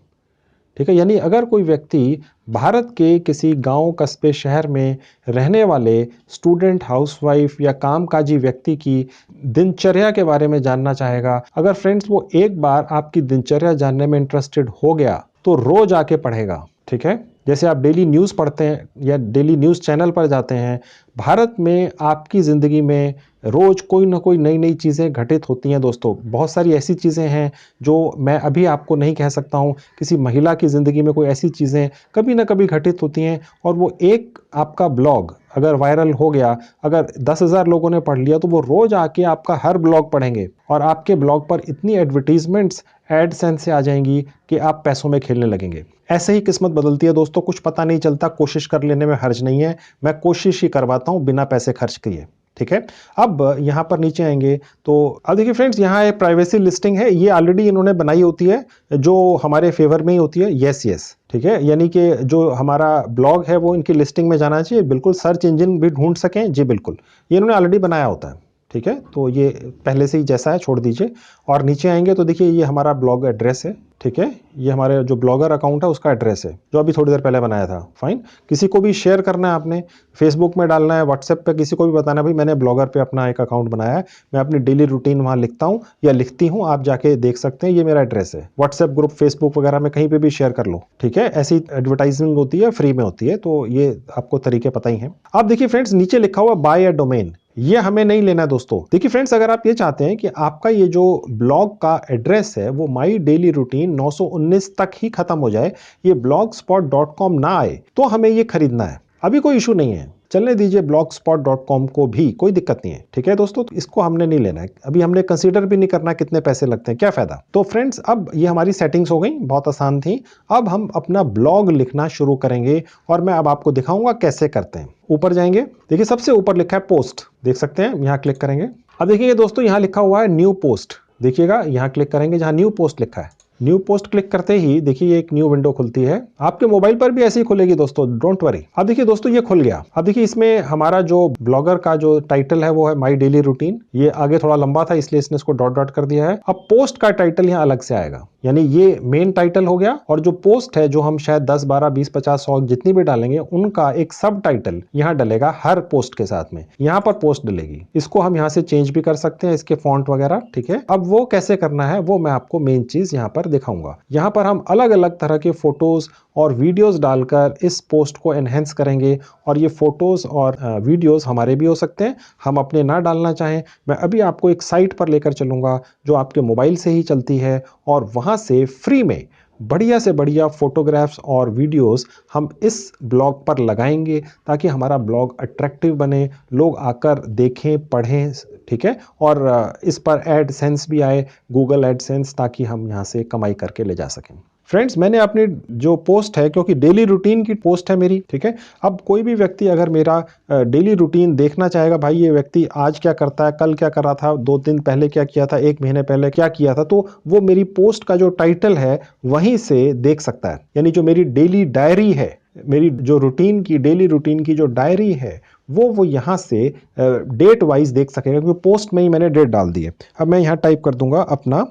ठीक है, यानी अगर कोई व्यक्ति भारत के किसी गांव, कस्बे, शहर में रहने वाले स्टूडेंट, हाउसवाइफ या कामकाजी व्यक्ति की दिनचर्या के बारे में जानना चाहेगा, अगर फ्रेंड्स वो एक बार आपकी दिनचर्या जानने में इंटरेस्टेड हो गया तो रोज आके पढ़ेगा। ठीक है। जैसे आप डेली न्यूज़ पढ़ते हैं या डेली न्यूज़ चैनल पर जाते हैं, भारत में आपकी ज़िंदगी में रोज़ कोई ना कोई नई नई चीज़ें घटित होती हैं दोस्तों। बहुत सारी ऐसी चीज़ें हैं जो मैं अभी आपको नहीं कह सकता हूँ। किसी महिला की ज़िंदगी में कोई ऐसी चीज़ें कभी ना कभी घटित होती हैं और वो एक आपका ब्लॉग अगर वायरल हो गया, अगर 10,000 लोगों ने पढ़ लिया तो वो रोज़ आके आपका हर ब्लॉग पढ़ेंगे और आपके ब्लॉग पर इतनी एडवर्टीजमेंट्स एडसेंस से आ जाएंगी कि आप पैसों में खेलने लगेंगे। ऐसे ही किस्मत बदलती है दोस्तों, कुछ पता नहीं चलता। कोशिश कर लेने में हर्ज नहीं है, मैं कोशिश ही करवाता हूं बिना पैसे खर्च किए। ठीक है। अब यहां पर नीचे आएंगे तो अब देखिए फ्रेंड्स, यहां एक प्राइवेसी लिस्टिंग है, ये ऑलरेडी इन्होंने बनाई होती है जो हमारे फेवर में ही होती है। यस यस, ठीक है। यानी कि जो हमारा ब्लॉग है वो इनकी लिस्टिंग में जाना चाहिए, बिल्कुल सर्च इंजन भी ढूंढ सकें जी, बिल्कुल ये इन्होंने ऑलरेडी बनाया होता है। ठीक है, तो ये पहले से ही जैसा है छोड़ दीजिए। और नीचे आएंगे तो देखिए ये हमारा ब्लॉग एड्रेस है। ठीक है, ये हमारे जो ब्लॉगर अकाउंट है उसका एड्रेस है जो अभी थोड़ी देर पहले बनाया था। फाइन, किसी को भी शेयर करना है, आपने फेसबुक में डालना है, व्हाट्सएप पे किसी को भी बताना है भाई मैंने ब्लॉगर पे अपना एक अकाउंट बनाया है, मैं अपनी डेली रूटीन वहां लिखता हूं या लिखती हूं, आप जाके देख सकते हैं, ये मेरा एड्रेस है। व्हाट्सएप ग्रुप, फेसबुक वगैरह में कहीं पे भी शेयर कर लो। ठीक है, ऐसी एडवर्टाइजिंग होती है, फ्री में होती है, तो ये आपको तरीके पता ही हैं। अब देखिए फ्रेंड्स, नीचे लिखा हुआ बाय अ डोमेन, ये हमें नहीं लेना दोस्तों। देखिए फ्रेंड्स, अगर आप ये चाहते हैं कि आपका ये जो ब्लॉग का एड्रेस है वो माई डेली रूटीन 919 तक ही खत्म हो जाए, ये blogspot.com ना आए, तो हमें ये खरीदना है। अभी कोई इशू नहीं है, चलने दीजिए blogspot.com को भी, कोई दिक्कत नहीं है। ठीक है दोस्तों, तो इसको हमने नहीं लेना है, अभी हमने कंसीडर भी नहीं करना कितने पैसे लगते हैं, क्या फायदा। तो फ्रेंड्स, अब ये हमारी सेटिंग्स हो गई, बहुत आसान थी। अब हम अपना ब्लॉग लिखना शुरू करेंगे और मैं अब आपको दिखाऊंगा कैसे करते हैं। ऊपर जाएंगे, देखिए सबसे ऊपर लिखा है पोस्ट, देख सकते हैं, यहां क्लिक करेंगे। अब देखिए दोस्तों, यहां लिखा हुआ है न्यू पोस्ट, देखिएगा यहां क्लिक करेंगे जहां न्यू पोस्ट लिखा है। न्यू पोस्ट क्लिक करते ही देखिए ये एक न्यू विंडो खुलती है, आपके मोबाइल पर भी ऐसी ही खुलेगी दोस्तों, डोंट वरी। अब देखिए दोस्तों, ये खुल गया। अब देखिए इसमें हमारा जो ब्लॉगर का जो टाइटल है वो है माई डेली रूटीन, ये आगे थोड़ा लंबा था इसलिए इसने इसको डॉट डॉट कर दिया है। अब पोस्ट का टाइटल यहाँ अलग से आएगा, यानी ये मेन टाइटल हो गया और जो पोस्ट है जो हम शायद 10, 12, 20, 50, 100 जितनी भी डालेंगे उनका एक सब टाइटल यहाँ डलेगा हर पोस्ट के साथ में, यहाँ पर पोस्ट डलेगी। इसको हम यहाँ से चेंज भी कर सकते हैं, इसके फॉन्ट वगैरह। ठीक है, अब वो कैसे करना है वो मैं आपको मेन चीज यहाँ पर दिखाऊंगा। यहाँ पर हम अलग अलग तरह के फोटोज और वीडियोस डालकर इस पोस्ट को एनहेंस करेंगे और ये फोटोज और वीडियोस हमारे भी हो सकते हैं, हम अपने ना डालना चाहें। मैं अभी आपको एक साइट पर लेकर चलूंगा जो आपके मोबाइल से ही चलती है और वहां से फ्री में बढ़िया से बढ़िया फोटोग्राफ्स और वीडियोस हम इस ब्लॉग पर लगाएंगे ताकि हमारा ब्लॉग अट्रैक्टिव बने, लोग आकर देखें, पढ़ें। ठीक है, और इस पर एडसेंस भी आए, गूगल एडसेंस, ताकि हम यहाँ से कमाई करके ले जा सकें। फ्रेंड्स, मैंने अपनी जो पोस्ट है, क्योंकि डेली रूटीन की पोस्ट है मेरी, ठीक है, अब कोई भी व्यक्ति अगर मेरा डेली रूटीन देखना चाहेगा, भाई ये व्यक्ति आज क्या करता है, कल क्या कर रहा था, 2 दिन पहले क्या किया था, 1 महीने पहले क्या किया था, तो वो मेरी पोस्ट का जो टाइटल है वहीं से देख सकता है। यानी जो मेरी डेली डायरी है, मेरी जो रूटीन की, डेली रूटीन की जो डायरी है वो यहाँ से डेट वाइज देख सकेगा, क्योंकि पोस्ट में ही मैंने डेट डाल दी है। अब मैं यहाँ टाइप कर दूंगा अपना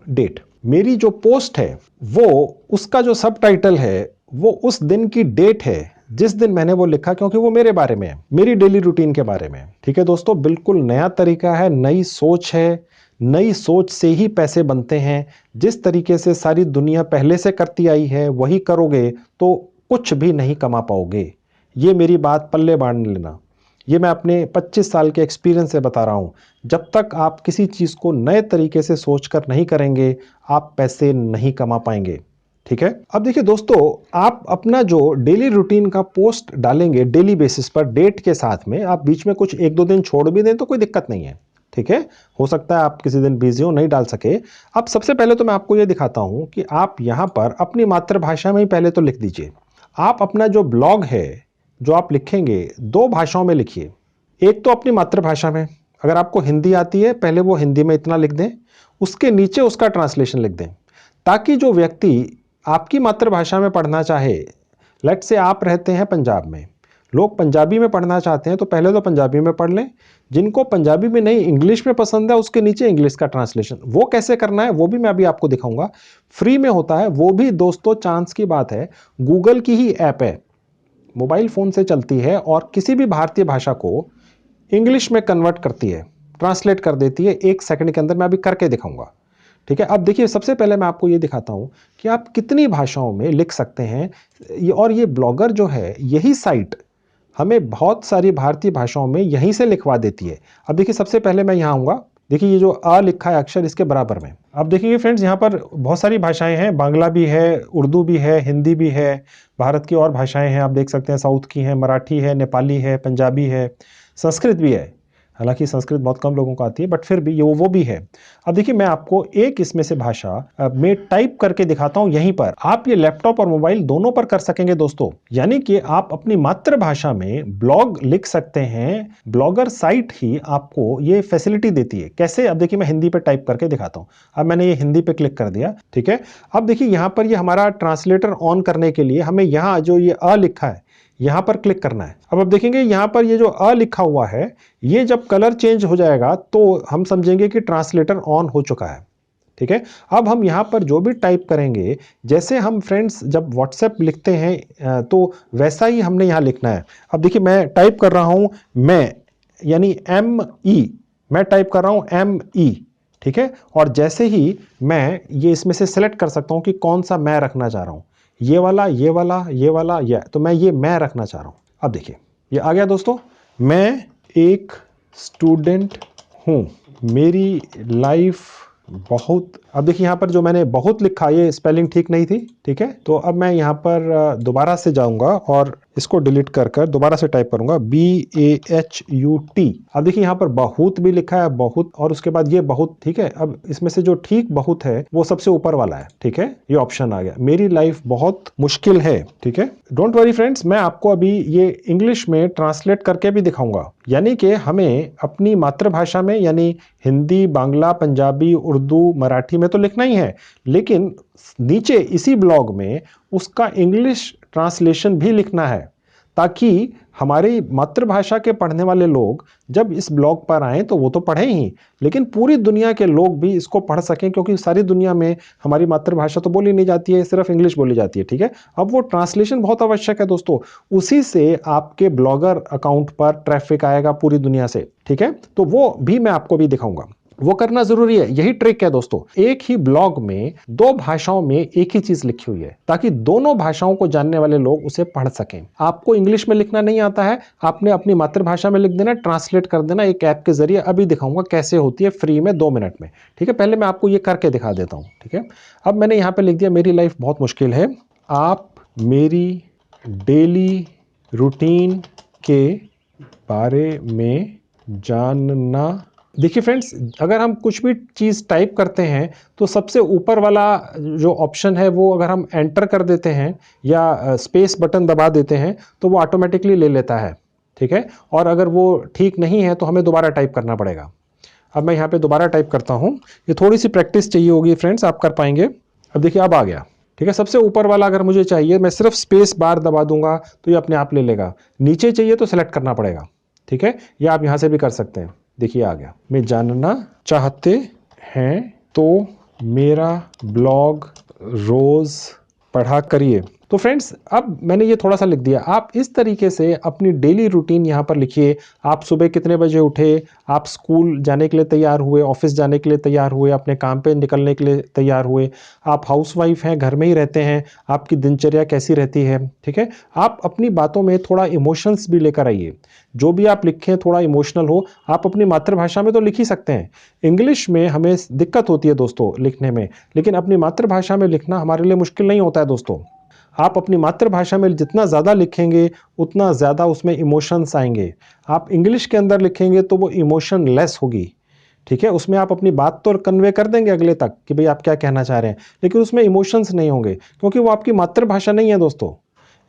डेट। मेरी जो पोस्ट है वो, उसका जो सब टाइटल है वो उस दिन की डेट है जिस दिन मैंने वो लिखा, क्योंकि वो मेरे बारे में है, मेरी डेली रूटीन के बारे में। ठीक है दोस्तों, बिल्कुल नया तरीका है, नई सोच है, नई सोच से ही पैसे बनते हैं। जिस तरीके से सारी दुनिया पहले से करती आई है वही करोगे तो कुछ भी नहीं कमा पाओगे। ये मेरी बात पल्ले बांध लेना, ये मैं अपने 25 साल के एक्सपीरियंस से बता रहा हूं। जब तक आप किसी चीज को नए तरीके से सोचकर नहीं करेंगे, आप पैसे नहीं कमा पाएंगे। ठीक है, अब देखिए दोस्तों, आप अपना जो डेली रूटीन का पोस्ट डालेंगे डेली बेसिस पर डेट के साथ में, आप बीच में कुछ 1-2 दिन छोड़ भी दें तो कोई दिक्कत नहीं है। ठीक है, हो सकता है आप किसी दिन बिजी हो, नहीं डाल सके। अब सबसे पहले तो मैं आपको यह दिखाता हूं कि आप यहां पर अपनी मातृभाषा में ही पहले तो लिख दीजिए। आप अपना जो ब्लॉग है जो आप लिखेंगे 2 भाषाओं में लिखिए। एक तो अपनी मातृभाषा में, अगर आपको हिंदी आती है पहले वो हिंदी में इतना लिख दें, उसके नीचे उसका ट्रांसलेशन लिख दें, ताकि जो व्यक्ति आपकी मातृभाषा में पढ़ना चाहे, लेट से आप रहते हैं पंजाब में, लोग पंजाबी में पढ़ना चाहते हैं तो पहले तो पंजाबी में पढ़ लें, जिनको पंजाबी में नहीं इंग्लिश में पसंद है उसके नीचे इंग्लिश का ट्रांसलेशन। वो कैसे करना है वो भी मैं अभी आपको दिखाऊंगा, फ्री में होता है वो भी दोस्तों। चांस की बात है, गूगल की ही ऐप है, मोबाइल फोन से चलती है और किसी भी भारतीय भाषा को इंग्लिश में कन्वर्ट करती है, ट्रांसलेट कर देती है 1 सेकंड के अंदर। मैं अभी करके दिखाऊंगा। ठीक है, अब देखिए सबसे पहले मैं आपको ये दिखाता हूं कि आप कितनी भाषाओं में लिख सकते हैं। और ये ब्लॉगर जो है, यही साइट हमें बहुत सारी भारतीय भाषाओं में यहीं से लिखवा देती है। अब देखिए सबसे पहले मैं यहाँ आऊँगा, देखिए ये जो अ लिखा है अक्षर इसके बराबर में। अब देखिए फ्रेंड्स यहाँ पर बहुत सारी भाषाएं हैं, बांग्ला भी है, उर्दू भी है, हिंदी भी है, भारत की और भाषाएं हैं, आप देख सकते हैं साउथ की हैं, मराठी है, नेपाली है, पंजाबी है, संस्कृत भी है। हालांकि संस्कृत बहुत कम लोगों को आती है, बट फिर भी ये वो भी है। अब देखिए मैं आपको एक इसमें से भाषा में टाइप करके दिखाता हूं यहीं पर। आप ये लैपटॉप और मोबाइल दोनों पर कर सकेंगे दोस्तों, यानी कि आप अपनी मातृभाषा में ब्लॉग लिख सकते हैं। ब्लॉगर साइट ही आपको ये फैसिलिटी देती है। कैसे? अब देखिए मैं हिंदी पे टाइप करके दिखाता हूं। अब मैंने ये हिंदी पे क्लिक कर दिया, ठीक है। अब देखिए यहां पर ये हमारा ट्रांसलेटर ऑन करने के लिए हमें यहां जो ये अ लिखा है यहां पर क्लिक करना है। अब आप देखेंगे यहां पर ये जो अ लिखा हुआ है, ये जब कलर चेंज हो जाएगा तो हम समझेंगे कि ट्रांसलेटर ऑन हो चुका है, ठीक है। अब हम यहां पर जो भी टाइप करेंगे, जैसे हम फ्रेंड्स जब व्हाट्सएप लिखते हैं तो वैसा ही हमने यहां लिखना है। अब देखिए मैं टाइप कर रहा हूं मैं, यानी ME, मैं टाइप कर रहा हूं ME, ठीक है। और जैसे ही मैं ये इसमें से सिलेक्ट कर सकता हूं कि कौन सा मैं रखना चाह रहा हूं, ये वाला, ये वाला, ये वाला, ये, तो मैं ये मैं रखना चाह रहा हूं। अब देखिए ये आ गया दोस्तों, मैं एक स्टूडेंट हूं, मेरी लाइफ बहुत। अब देखिए यहाँ पर जो मैंने बहुत लिखा, ये स्पेलिंग ठीक नहीं थी, ठीक है। तो अब मैं यहाँ पर दोबारा से जाऊंगा और इसको डिलीट कर कर दोबारा से टाइप करूंगा BAHUT। अब देखिए यहाँ पर बहुत भी लिखा है, बहुत, और उसके बाद ये बहुत, ठीक है। अब इसमें से जो ठीक बहुत है वो सबसे ऊपर वाला है, ठीक है, ये ऑप्शन आ गया, मेरी लाइफ बहुत मुश्किल है, ठीक है। डोंट वरी फ्रेंड्स, मैं आपको अभी ये इंग्लिश में ट्रांसलेट करके भी दिखाऊंगा। यानी कि हमें अपनी मातृभाषा में, यानी हिंदी, बांग्ला, पंजाबी, उर्दू, मराठी में तो लिखना ही है, लेकिन नीचे इसी ब्लॉग में उसका इंग्लिश ट्रांसलेशन भी लिखना है, ताकि हमारी मातृभाषा के पढ़ने वाले लोग जब इस ब्लॉग पर आएं तो वो तो पढ़ें ही, लेकिन पूरी दुनिया के लोग भी इसको पढ़ सकें, क्योंकि सारी दुनिया में हमारी मातृभाषा तो बोली नहीं जाती है, सिर्फ इंग्लिश बोली जाती है, ठीक है। अब वो ट्रांसलेशन बहुत आवश्यक है दोस्तों, उसी से आपके ब्लॉगर अकाउंट पर ट्रैफिक आएगा पूरी दुनिया से, ठीक है। तो वो भी मैं आपको भी दिखाऊंगा, वो करना जरूरी है। यही ट्रिक है दोस्तों, एक ही ब्लॉग में दो भाषाओं में एक ही चीज लिखी हुई है, ताकि दोनों भाषाओं को जानने वाले लोग उसे पढ़ सकें। आपको इंग्लिश में लिखना नहीं आता है, आपने अपनी मातृभाषा में लिख देना, ट्रांसलेट कर देना एक ऐप के जरिए। अभी दिखाऊंगा कैसे होती है, फ्री में 2 मिनट में, ठीक है। पहले मैं आपको ये करके दिखा देता हूं, ठीक है। अब मैंने यहां पर लिख दिया, मेरी लाइफ बहुत मुश्किल है, आप मेरी डेली रूटीन के बारे में जानना। देखिए फ्रेंड्स, अगर हम कुछ भी चीज़ टाइप करते हैं तो सबसे ऊपर वाला जो ऑप्शन है वो अगर हम एंटर कर देते हैं या स्पेस बटन दबा देते हैं तो वो ऑटोमेटिकली ले लेता है, ठीक है। और अगर वो ठीक नहीं है तो हमें दोबारा टाइप करना पड़ेगा। अब मैं यहाँ पे दोबारा टाइप करता हूँ, ये थोड़ी सी प्रैक्टिस चाहिए होगी फ्रेंड्स, आप कर पाएंगे। अब देखिए अब आ गया, ठीक है। सबसे ऊपर वाला अगर मुझे चाहिए, मैं सिर्फ स्पेस बार दबा दूंगा तो ये अपने आप ले लेगा। नीचे चाहिए तो सेलेक्ट करना पड़ेगा, ठीक है। या आप यहाँ से भी कर सकते हैं। देखिए आ गया, मैं जानना चाहते हैं तो मेरा ब्लॉग रोज पढ़ा करिए। तो फ्रेंड्स, अब मैंने ये थोड़ा सा लिख दिया, आप इस तरीके से अपनी डेली रूटीन यहाँ पर लिखिए। आप सुबह कितने बजे उठे, आप स्कूल जाने के लिए तैयार हुए, ऑफिस जाने के लिए तैयार हुए, अपने काम पे निकलने के लिए तैयार हुए, आप हाउसवाइफ हैं, घर में ही रहते हैं, आपकी दिनचर्या कैसी रहती है, ठीक है। आप अपनी बातों में थोड़ा इमोशंस भी लेकर आइए, जो भी आप लिखें थोड़ा इमोशनल हो। आप अपनी मातृभाषा में तो लिख ही सकते हैं, इंग्लिश में हमें दिक्कत होती है दोस्तों लिखने में, लेकिन अपनी मातृभाषा में लिखना हमारे लिए मुश्किल नहीं होता है दोस्तों। आप अपनी मातृभाषा में जितना ज़्यादा लिखेंगे उतना ज़्यादा उसमें इमोशंस आएंगे। आप इंग्लिश के अंदर लिखेंगे तो वो इमोशन लेस होगी, ठीक है। उसमें आप अपनी बात तो कन्वे कर देंगे अगले तक कि भाई आप क्या कहना चाह रहे हैं, लेकिन उसमें इमोशंस नहीं होंगे, क्योंकि वो आपकी मातृभाषा नहीं है दोस्तों।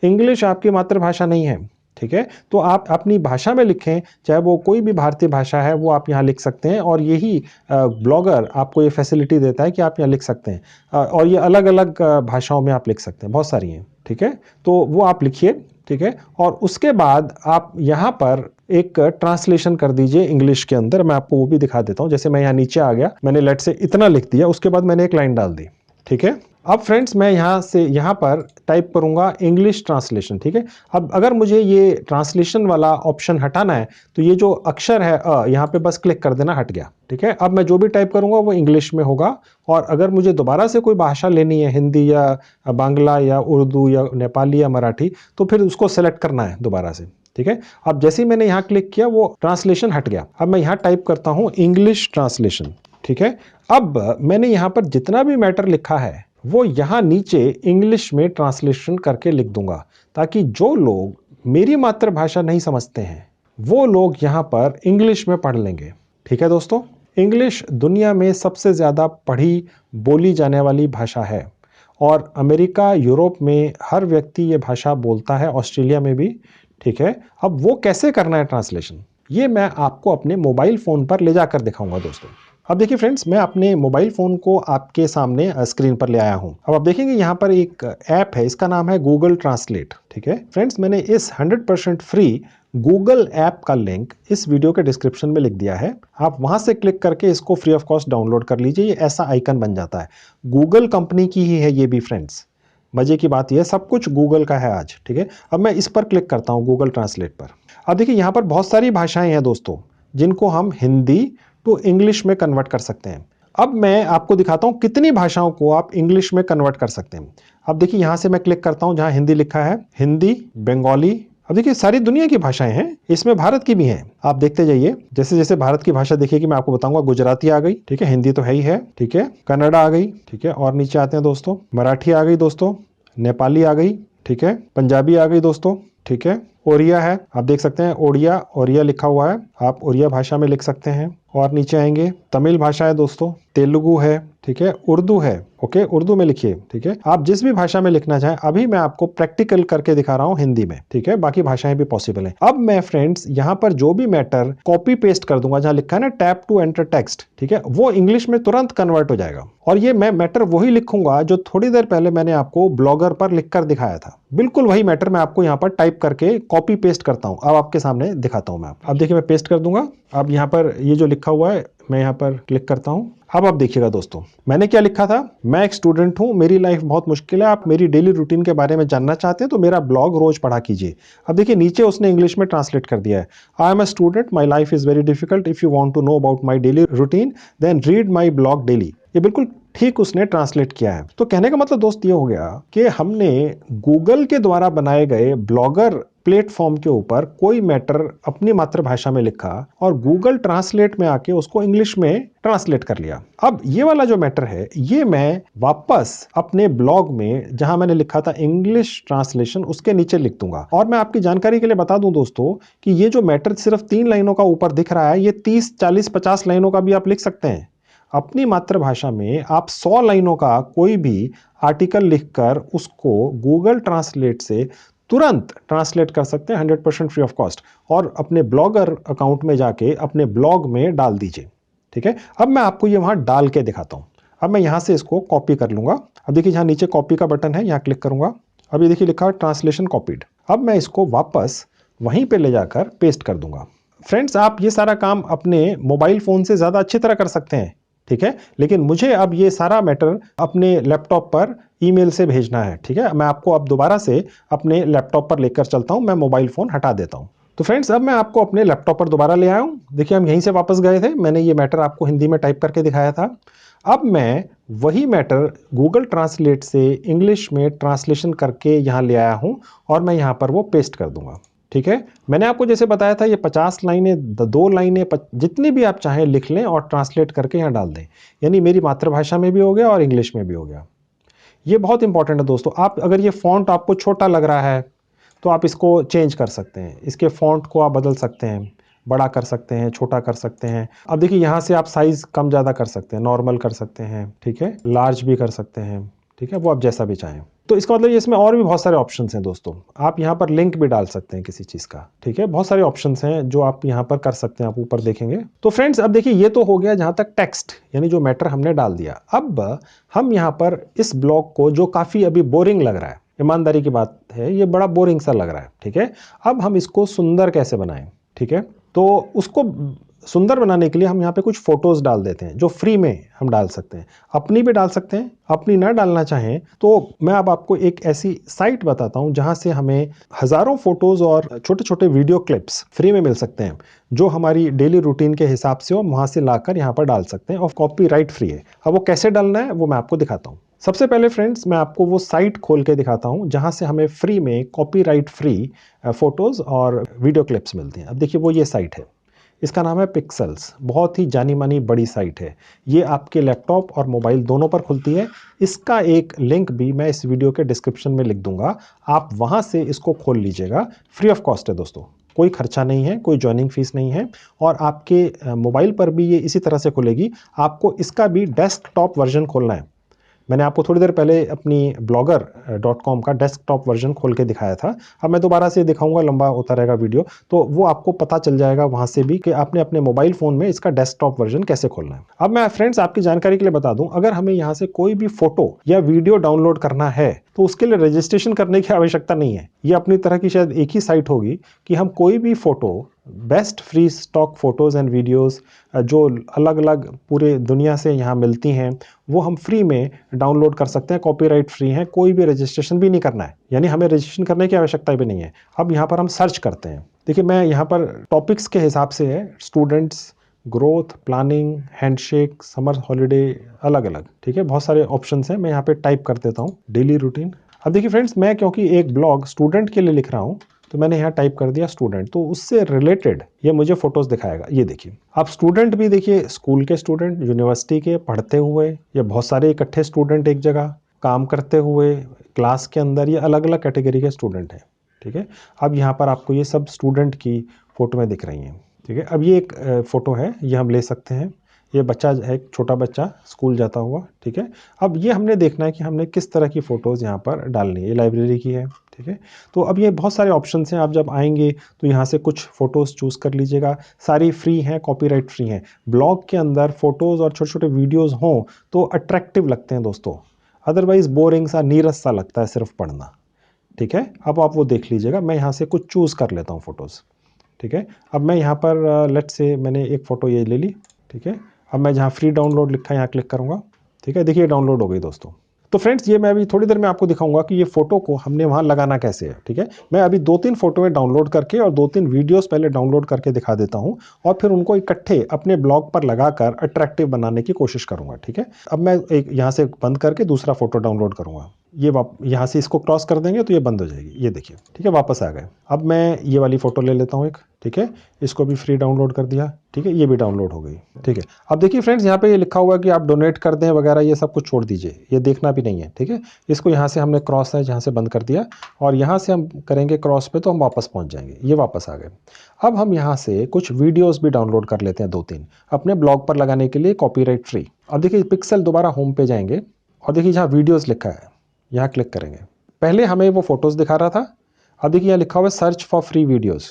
इंग्लिश आपकी मातृभाषा नहीं है, ठीक है। तो आप अपनी भाषा में लिखें, चाहे वो कोई भी भारतीय भाषा है वो आप यहाँ लिख सकते हैं, और यही ब्लॉगर आपको ये फैसिलिटी देता है कि आप यहाँ लिख सकते हैं। और ये अलग अलग भाषाओं में आप लिख सकते हैं, बहुत सारी हैं, ठीक है। तो वो आप लिखिए, ठीक है। और उसके बाद आप यहाँ पर एक ट्रांसलेशन कर दीजिए इंग्लिश के अंदर। मैं आपको वो भी दिखा देता हूँ। जैसे मैं यहाँ नीचे आ गया, मैंने लेट से इतना लिख दिया, उसके बाद मैंने एक लाइन डाल दी, ठीक है। अब फ्रेंड्स मैं यहाँ पर टाइप करूंगा इंग्लिश ट्रांसलेशन। ठीक है। अब अगर मुझे ये ट्रांसलेशन वाला ऑप्शन हटाना है तो ये जो अक्षर है यहाँ पे बस क्लिक कर देना, हट गया। ठीक है। अब मैं जो भी टाइप करूंगा वो इंग्लिश में होगा, और अगर मुझे दोबारा से कोई भाषा लेनी है, हिंदी या बांग्ला या उर्दू या नेपाली या मराठी, तो फिर उसको सेलेक्ट करना है दोबारा से। ठीक है। अब जैसे ही मैंने यहाँ क्लिक किया वो ट्रांसलेशन हट गया। अब मैं यहाँ टाइप करता हूँ इंग्लिश ट्रांसलेशन। ठीक है। अब मैंने यहाँ पर जितना भी मैटर लिखा है वो यहाँ नीचे इंग्लिश में ट्रांसलेशन करके लिख दूंगा, ताकि जो लोग मेरी मातृभाषा नहीं समझते हैं वो लोग यहाँ पर इंग्लिश में पढ़ लेंगे। ठीक है दोस्तों, इंग्लिश दुनिया में सबसे ज़्यादा पढ़ी बोली जाने वाली भाषा है, और अमेरिका, यूरोप में हर व्यक्ति ये भाषा बोलता है, ऑस्ट्रेलिया में भी। ठीक है। अब वो कैसे करना है ट्रांसलेशन, ये मैं आपको अपने मोबाइल फ़ोन पर ले जाकर दिखाऊंगा दोस्तों। अब देखिए फ्रेंड्स, मैं अपने मोबाइल फ़ोन को आपके सामने स्क्रीन पर ले आया हूं। अब आप देखेंगे यहाँ पर एक ऐप है, इसका नाम है गूगल ट्रांसलेट। ठीक है फ्रेंड्स, मैंने इस 100% फ्री गूगल ऐप का लिंक इस वीडियो के डिस्क्रिप्शन में लिख दिया है। आप वहां से क्लिक करके इसको फ्री ऑफ कॉस्ट डाउनलोड कर लीजिए। ये ऐसा आइकन बन जाता है। गूगल कंपनी की ही है ये भी फ्रेंड्स। मजे की बात यह, सब कुछ गूगल का है आज। ठीक है। अब मैं इस पर क्लिक करता हूँ, गूगल ट्रांसलेट पर। अब देखिए यहाँ पर बहुत सारी भाषाएं हैं दोस्तों, जिनको हम हिंदी टू इंग्लिश में कन्वर्ट कर सकते हैं। अब मैं आपको दिखाता हूं कितनी भाषाओं को आप इंग्लिश में कन्वर्ट कर सकते हैं। अब देखिए यहां से मैं क्लिक करता हूं जहां हिंदी लिखा है, हिंदी, बंगाली। अब देखिए सारी दुनिया की भाषाएं हैं, इसमें भारत की भी हैं। आप देखते जाइए, जैसे जैसे भारत की भाषा देखिए कि मैं आपको बताऊंगा। गुजराती आ गई, ठीक है, हिंदी तो है ही है, ठीक है, कन्नड़ा आ गई, ठीक है, और नीचे आते हैं दोस्तों, मराठी आ गई दोस्तों, नेपाली आ गई, ठीक है, पंजाबी आ गई दोस्तों, ठीक है, ओरिया है, आप देख सकते हैं ओडिया, ओरिया लिखा हुआ है, आप ओरिया भाषा में लिख सकते हैं। और नीचे आएंगे, तमिल भाषा है दोस्तों, तेलुगु है, ठीक है, उर्दू है, ओके, उर्दू में लिखिए। ठीक है, आप जिस भी भाषा में लिखना चाहें। अभी मैं आपको प्रैक्टिकल करके दिखा रहा हूं हिंदी में, ठीक है, बाकी भाषाएं भी पॉसिबल हैं। अब मैं फ्रेंड्स यहां पर जो भी मैटर कॉपी पेस्ट कर दूंगा, जहां लिखा है ना टैप टू एंटर टेक्स्ट, ठीक है, वो इंग्लिश में तुरंत कन्वर्ट हो जाएगा। और ये मैं मैटर वही लिखूंगा जो थोड़ी देर पहले मैंने आपको ब्लॉगर पर लिखकर दिखाया था। बिल्कुल वही मैटर मैं आपको यहाँ पर टाइप करके कॉपी पेस्ट करता हूँ। अब आपके सामने दिखाता हूँ मैं। अब देखिए मैं पेस्ट कर दूंगा। अब यहाँ पर ये जो लिखा हुआ है मैं यहाँ पर क्लिक करता हूँ। अब आप देखिएगा दोस्तों, मैंने क्या लिखा था। मैं एक स्टूडेंट हूँ, मेरी लाइफ बहुत मुश्किल है, आप मेरी डेली रूटीन के बारे में जानना चाहते हैं तो मेरा ब्लॉग रोज पढ़ा कीजिए। अब देखिए नीचे उसने इंग्लिश में ट्रांसलेट कर दिया है। I am a student, my life is very difficult, if you want to know about my daily routine then read my blog daily. ये बिल्कुल ठीक उसने ट्रांसलेट किया है। तो कहने का मतलब दोस्त ये हो गया कि हमने गूगल के द्वारा बनाए गए ब्लॉगर प्लेटफॉर्म के ऊपर कोई मैटर अपनी मातृभाषा में लिखा और गूगल ट्रांसलेट में आके उसको इंग्लिश में ट्रांसलेट कर लिया। अब ये वाला जो मैटर है ये मैं वापस अपने ब्लॉग में जहां मैंने लिखा था इंग्लिश ट्रांसलेशन, उसके नीचे लिख दूंगा। और मैं आपकी जानकारी के लिए बता दूं दोस्तों कि ये जो मैटर सिर्फ 3 लाइनों का ऊपर दिख रहा है, ये 30, 40, 50 लाइनों का भी आप लिख सकते हैं। अपनी मातृभाषा में आप 100 लाइनों का कोई भी आर्टिकल लिखकर उसको गूगल ट्रांसलेट से तुरंत ट्रांसलेट कर सकते हैं 100% फ्री ऑफ कॉस्ट, और अपने ब्लॉगर अकाउंट में जाके अपने ब्लॉग में डाल दीजिए। ठीक है, अब मैं आपको ये वहां डाल के दिखाता हूं। अब मैं यहां से इसको कॉपी कर लूंगा। अब देखिए जहां नीचे कॉपी का बटन है, यहां क्लिक करूंगा। अब ये देखिए लिखा है ट्रांसलेशन कॉपीड। अब मैं इसको वापस वहीं पे ले जाकर पेस्ट कर दूंगा। फ्रेंड्स, आप ये सारा काम अपने मोबाइल फोन से ज्यादा अच्छी तरह कर सकते हैं, ठीक है, लेकिन मुझे अब ये सारा मैटर अपने लैपटॉप पर ईमेल से भेजना है। ठीक है, मैं आपको अब दोबारा से अपने लैपटॉप पर लेकर चलता हूं। मैं मोबाइल फोन हटा देता हूं। तो फ्रेंड्स, अब मैं आपको अपने लैपटॉप पर दोबारा ले आया हूं। देखिए हम यहीं से वापस गए थे, मैंने ये मैटर आपको हिंदी में टाइप करके दिखाया था। अब मैं वही मैटर गूगल ट्रांसलेट से इंग्लिश में ट्रांसलेशन करके यहां ले आया हूं और मैं यहां पर वो पेस्ट कर दूंगा। ठीक है, मैंने आपको जैसे बताया था ये 50 लाइनें, 2 लाइनें, जितनी भी आप चाहें लिख लें और ट्रांसलेट करके यहाँ डाल दें। यानी मेरी मातृभाषा में भी हो गया और इंग्लिश में भी हो गया। ये बहुत इंपॉर्टेंट है दोस्तों। आप अगर ये फॉन्ट आपको छोटा लग रहा है तो आप इसको चेंज कर सकते हैं। इसके फॉन्ट को आप बदल सकते हैं, बड़ा कर सकते हैं, छोटा कर सकते हैं। अब देखिए यहाँ से आप साइज कम ज़्यादा कर सकते हैं, नॉर्मल कर सकते हैं, ठीक है, लार्ज भी कर सकते हैं, ठीक है, वो आप जैसा भी चाहें। तो इसका मतलब इसमें और भी बहुत सारे ऑप्शंस हैं दोस्तों। आप यहाँ पर लिंक भी डाल सकते हैं किसी चीज़ का, ठीक है, बहुत सारे ऑप्शंस हैं जो आप यहाँ पर कर सकते हैं। आप ऊपर देखेंगे तो फ्रेंड्स, अब देखिए ये तो हो गया जहाँ तक टेक्स्ट, यानी जो मैटर हमने डाल दिया। अब हम यहाँ पर इस ब्लॉग को, जो काफ़ी अभी बोरिंग लग रहा है, ईमानदारी की बात है, ये बड़ा बोरिंग सा लग रहा है, ठीक है, अब हम इसको सुंदर कैसे बनाएं, ठीक है, तो उसको सुंदर बनाने के लिए हम यहाँ पे कुछ फोटोज डाल देते हैं जो फ्री में हम डाल सकते हैं। अपनी भी डाल सकते हैं, अपनी ना डालना चाहें तो मैं अब आपको एक ऐसी साइट बताता हूँ जहाँ से हमें हजारों फोटोज और छोटे छोटे वीडियो क्लिप्स फ्री में मिल सकते हैं जो हमारी डेली रूटीन के हिसाब से हम वहाँ से लाकर यहाँ पर डाल सकते हैं और कॉपीराइट फ्री है। अब वो कैसे डालना है वो मैं आपको दिखाता हूँ। सबसे पहले फ्रेंड्स मैं आपको वो साइट खोल के दिखाता हूँ जहाँ से हमें फ्री में कॉपीराइट फ्री फोटोज और वीडियो क्लिप्स मिलती हैं। अब देखिए वो ये साइट है, इसका नाम है पिक्सेल्स। बहुत ही जानी मानी बड़ी साइट है, ये आपके लैपटॉप और मोबाइल दोनों पर खुलती है। इसका एक लिंक भी मैं इस वीडियो के डिस्क्रिप्शन में लिख दूंगा, आप वहाँ से इसको खोल लीजिएगा। फ्री ऑफ कॉस्ट है दोस्तों, कोई खर्चा नहीं है, कोई ज्वाइनिंग फीस नहीं है और आपके मोबाइल पर भी ये इसी तरह से खुलेगी। आपको इसका भी डेस्कटॉप वर्जन खोलना है। मैंने आपको थोड़ी देर पहले अपनी blogger.com का डेस्कटॉप वर्जन खोल के दिखाया था। अब मैं दोबारा से दिखाऊंगा, लंबा होता रहेगा वीडियो, तो वो आपको पता चल जाएगा वहां से भी कि आपने अपने मोबाइल फोन में इसका डेस्कटॉप वर्जन कैसे खोलना है। अब मैं फ्रेंड्स आपकी जानकारी के लिए बता दूं, अगर हमें यहाँ से कोई भी फोटो या वीडियो डाउनलोड करना है तो उसके लिए रजिस्ट्रेशन करने की आवश्यकता नहीं है। ये अपनी तरह की शायद एक ही साइट होगी कि हम कोई भी photo, best free stock photos and videos जो अलग अलग पूरे दुनिया से यहाँ मिलती हैं वो हम फ्री में डाउनलोड कर सकते हैं, कॉपीराइट फ्री हैं, कोई भी रजिस्ट्रेशन भी नहीं करना है, यानी हमें रजिस्ट्रेशन करने की आवश्यकता भी नहीं है। अब यहाँ पर हम सर्च करते हैं, देखिए मैं यहाँ पर टॉपिक्स के हिसाब से है, students, growth, planning, handshake, summer holiday, अलग अलग, ठीक है, बहुत सारे ऑप्शन हैं। मैं यहाँ पे टाइप कर देता हूँ डेली रूटीन। अब देखिए फ्रेंड्स, मैं क्योंकि एक ब्लॉग स्टूडेंट के लिए लिख रहा हूँ तो मैंने यहाँ टाइप कर दिया स्टूडेंट, तो उससे रिलेटेड ये मुझे फोटोज दिखाएगा। ये देखिए, आप स्टूडेंट भी देखिए, स्कूल के स्टूडेंट, यूनिवर्सिटी के पढ़ते हुए, या बहुत सारे इकट्ठे स्टूडेंट एक जगह काम करते हुए क्लास के अंदर, ये अलग अलग कैटेगरी के स्टूडेंट हैं, ठीक है। अब यहाँ पर आपको ये सब स्टूडेंट की फोटो में दिख रही हैं, ठीक है। अब ये एक फोटो है, ये हम ले सकते हैं, ये बच्चा है, एक छोटा बच्चा स्कूल जाता हुआ, ठीक है। अब ये हमने देखना है कि हमने किस तरह की फ़ोटोज़ यहाँ पर डालनी है। ये लाइब्रेरी की है, ठीक है। तो अब ये बहुत सारे ऑप्शंस हैं, आप जब आएंगे तो यहाँ से कुछ फ़ोटोज़ चूज़ कर लीजिएगा। सारी फ्री हैं, कॉपीराइट फ्री हैं। ब्लॉग के अंदर फ़ोटोज़ और छोटे छोटे वीडियोज़ हों तो अट्रैक्टिव लगते हैं दोस्तों, अदरवाइज़ बोरिंग सा, नीरस सा लगता है सिर्फ पढ़ना, ठीक है। अब आप वो देख लीजिएगा, मैं यहाँ से कुछ चूज़ कर लेता हूँ फ़ोटोज़, ठीक है। अब मैं यहाँ पर लेट्स से मैंने एक फ़ोटो ये ले ली, ठीक है। अब मैं जहाँ फ्री डाउनलोड लिखा है यहाँ क्लिक करूँगा, ठीक है। देखिए डाउनलोड हो गई दोस्तों। तो फ्रेंड्स ये मैं अभी थोड़ी देर में आपको दिखाऊंगा कि ये फ़ोटो को हमने वहाँ लगाना कैसे है, ठीक है। मैं अभी 2-3 फ़ोटोएँ डाउनलोड करके और 2-3 वीडियोस पहले डाउनलोड करके दिखा देता हूँ और फिर उनको इकट्ठे अपने ब्लॉग पर लगाकर अट्रैक्टिव बनाने की कोशिश करूँगा, ठीक है। अब मैं एक यहाँ से बंद करके दूसरा फ़ोटो डाउनलोड करूँगा। ये यहाँ से इसको क्रॉस कर देंगे तो ये बंद हो जाएगी, ये देखिए, ठीक है, वापस आ गए। अब मैं ये वाली फ़ोटो ले लेता हूँ एक, ठीक है, इसको भी फ्री डाउनलोड कर दिया, ठीक है, ये भी डाउनलोड हो गई, ठीक है। अब देखिए फ्रेंड्स, यहाँ पे ये लिखा हुआ है कि आप डोनेट कर दें वगैरह, ये सब कुछ छोड़ दीजिए, ये देखना भी नहीं है, ठीक है। इसको यहाँ से हमने क्रॉस है जहाँ से बंद कर दिया और यहाँ से हम करेंगे क्रॉस पे तो हम वापस पहुँच जाएंगे, ये वापस आ गए। अब हम यहाँ से कुछ वीडियोज़ भी डाउनलोड कर लेते हैं 2-3 अपने ब्लॉग पर लगाने के लिए, कॉपीराइट फ्री। अब देखिए पिक्सेल, दोबारा होम पे जाएंगे और देखिए जहाँ वीडियोज़ लिखा है यहाँ क्लिक करेंगे। पहले हमें वो फोटोज़ दिखा रहा था, अब देखिए यहाँ लिखा हुआ है सर्च फॉर फ्री वीडियोज़।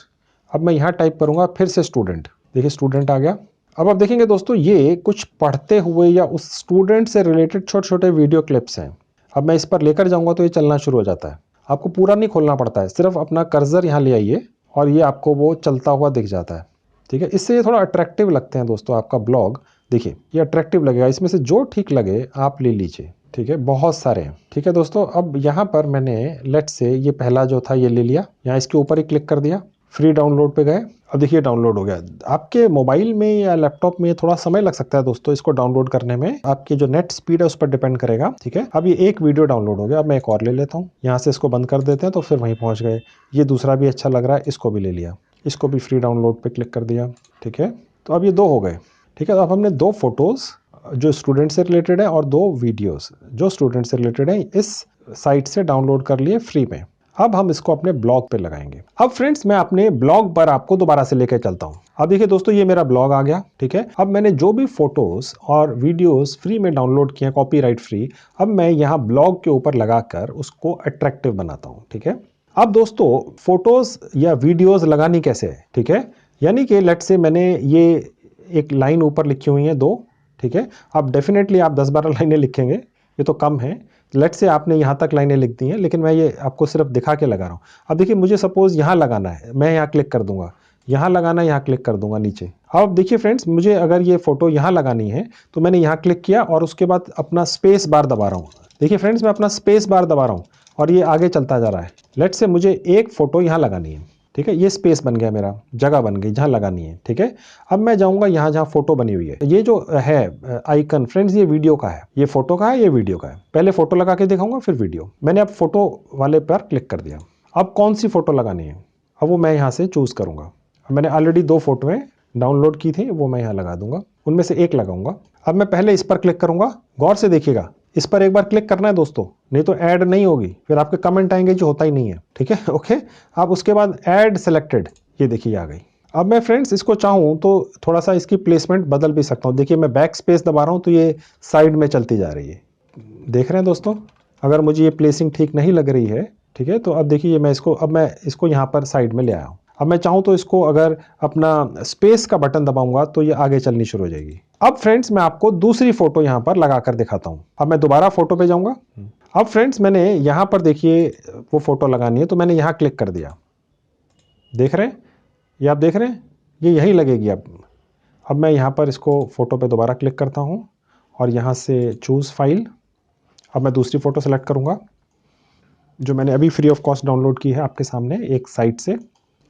अब मैं यहाँ टाइप करूँगा फिर से स्टूडेंट, देखिए स्टूडेंट आ गया। अब आप देखेंगे दोस्तों, ये कुछ पढ़ते हुए या उस स्टूडेंट से रिलेटेड छोटे छोटे वीडियो क्लिप्स हैं। अब मैं इस पर लेकर जाऊँगा तो ये चलना शुरू हो जाता है। आपको पूरा नहीं खोलना पड़ता है, सिर्फ अपना कर्सर यहाँ ले आइए और ये आपको वो चलता हुआ दिख जाता है, ठीक है। इससे ये थोड़ा अट्रैक्टिव लगते हैं दोस्तों, आपका ब्लॉग देखिए ये अट्रैक्टिव लगेगा। इसमें से जो ठीक लगे आप ले लीजिए, ठीक है, बहुत सारे हैं, ठीक है दोस्तों। अब यहाँ पर मैंने लेट्स से ये पहला जो था ये ले लिया, यहाँ इसके ऊपर ही क्लिक कर दिया, फ्री डाउनलोड पे गए। अब देखिए डाउनलोड हो गया। आपके मोबाइल में या लैपटॉप में थोड़ा समय लग सकता है दोस्तों इसको डाउनलोड करने में, आपकी जो नेट स्पीड है उस पर डिपेंड करेगा, ठीक है। अब ये एक वीडियो डाउनलोड हो गया, अब मैं एक और ले लेता हूँ, यहाँ से इसको बंद कर देते हैं तो फिर वहीं पहुँच गए। ये दूसरा भी अच्छा लग रहा है, इसको भी ले लिया, इसको भी फ्री डाउनलोड पे क्लिक कर दिया, ठीक है। तो अब ये 2 हो गए, ठीक है। तो अब हमने 2 फोटोज़ जो स्टूडेंट से रिलेटेड है और 2 वीडियोस जो स्टूडेंट से रिलेटेड है इस साइट से डाउनलोड कर लिए फ्री में। अब हम इसको अपने ब्लॉग पे लगाएंगे। अब फ्रेंड्स मैं अपने ब्लॉग पर आपको दोबारा से लेकर चलता हूँ। अब देखिए दोस्तों, ये मेरा ब्लॉग आ गया, ठीक है। अब मैंने जो भी फोटोज और वीडियोस फ्री में डाउनलोड किए, कॉपीराइट फ्री, अब मैं यहाँ ब्लॉग के ऊपर लगाकर उसको अट्रैक्टिव बनाता हूँ, ठीक है। अब दोस्तों फोटोज या वीडियोज लगानी कैसे है, ठीक है। यानी कि लेट्स से मैंने ये एक लाइन ऊपर लिखी हुई है 2, ठीक है। अब डेफिनेटली आप 10-12 लाइनें लिखेंगे, ये तो कम है। लेट्स से आपने यहाँ तक लाइनें लिख दी हैं, लेकिन मैं ये आपको सिर्फ दिखा के लगा रहा हूँ। अब देखिए मुझे सपोज यहाँ लगाना है, मैं यहाँ क्लिक कर दूंगा, यहाँ लगाना है, यहाँ क्लिक कर दूंगा नीचे। अब देखिए फ्रेंड्स, मुझे अगर ये फ़ोटो यहाँ लगानी है तो मैंने यहाँ क्लिक किया और उसके बाद अपना स्पेस बार दबा रहा हूँ। देखिए फ्रेंड्स, मैं अपना स्पेस बार दबा रहा हूँ और ये आगे चलता जा रहा है। लेट्स से मुझे एक फ़ोटो यहाँ लगानी है, ठीक है। ये स्पेस बन गया, मेरा जगह बन गई जहाँ लगानी है, ठीक है। अब मैं जाऊँगा यहाँ जहाँ फ़ोटो बनी हुई है। ये जो है आइकन फ्रेंड्स, ये वीडियो का है, ये फ़ोटो का है, ये वीडियो का है। पहले फ़ोटो लगा के दिखाऊंगा फिर वीडियो। मैंने अब फ़ोटो वाले पर क्लिक कर दिया। अब कौन सी फ़ोटो लगानी है, अब वो मैं यहाँ से चूज़ करूँगा। मैंने ऑलरेडी 2 फ़ोटोएँ डाउनलोड की थी, वो मैं यहाँ लगा दूंगा, उनमें से एक लगाऊंगा। अब मैं पहले इस पर क्लिक करूंगा, गौर से देखिएगा, इस पर एक बार क्लिक करना है दोस्तों, नहीं तो ऐड नहीं होगी, फिर आपके कमेंट आएंगे जो होता ही नहीं है, ठीक है। ओके, अब उसके बाद ऐड सेलेक्टेड, ये देखिए आ गई। अब मैं फ्रेंड्स इसको चाहूँ तो थोड़ा सा इसकी प्लेसमेंट बदल भी सकता हूँ। देखिए मैं बैक स्पेस दबा रहा हूँ तो ये साइड में चलती जा रही है, देख रहे हैं दोस्तों। अगर मुझे ये प्लेसिंग ठीक नहीं लग रही है, ठीक है, तो अब देखिए मैं इसको यहाँ पर साइड में ले आया हूँ। अब मैं चाहूँ तो इसको अगर अपना स्पेस का बटन दबाऊंगा तो ये आगे चलनी शुरू हो जाएगी। अब फ्रेंड्स मैं आपको दूसरी फोटो यहाँ पर लगा कर दिखाता हूँ। अब मैं दोबारा फोटो पे जाऊंगा। अब फ्रेंड्स मैंने यहाँ पर देखिए वो फोटो लगानी है तो मैंने यहाँ क्लिक कर दिया, देख रहे हैं, ये आप देख रहे हैं, ये यहीं लगेगी। अब मैं यहाँ पर इसको फोटो पे दोबारा क्लिक करता हूँ और यहाँ से चूज़ फाइल। अब मैं दूसरी फ़ोटो सेलेक्ट करूँगा जो मैंने अभी फ्री ऑफ कॉस्ट डाउनलोड की है आपके सामने एक साइट से।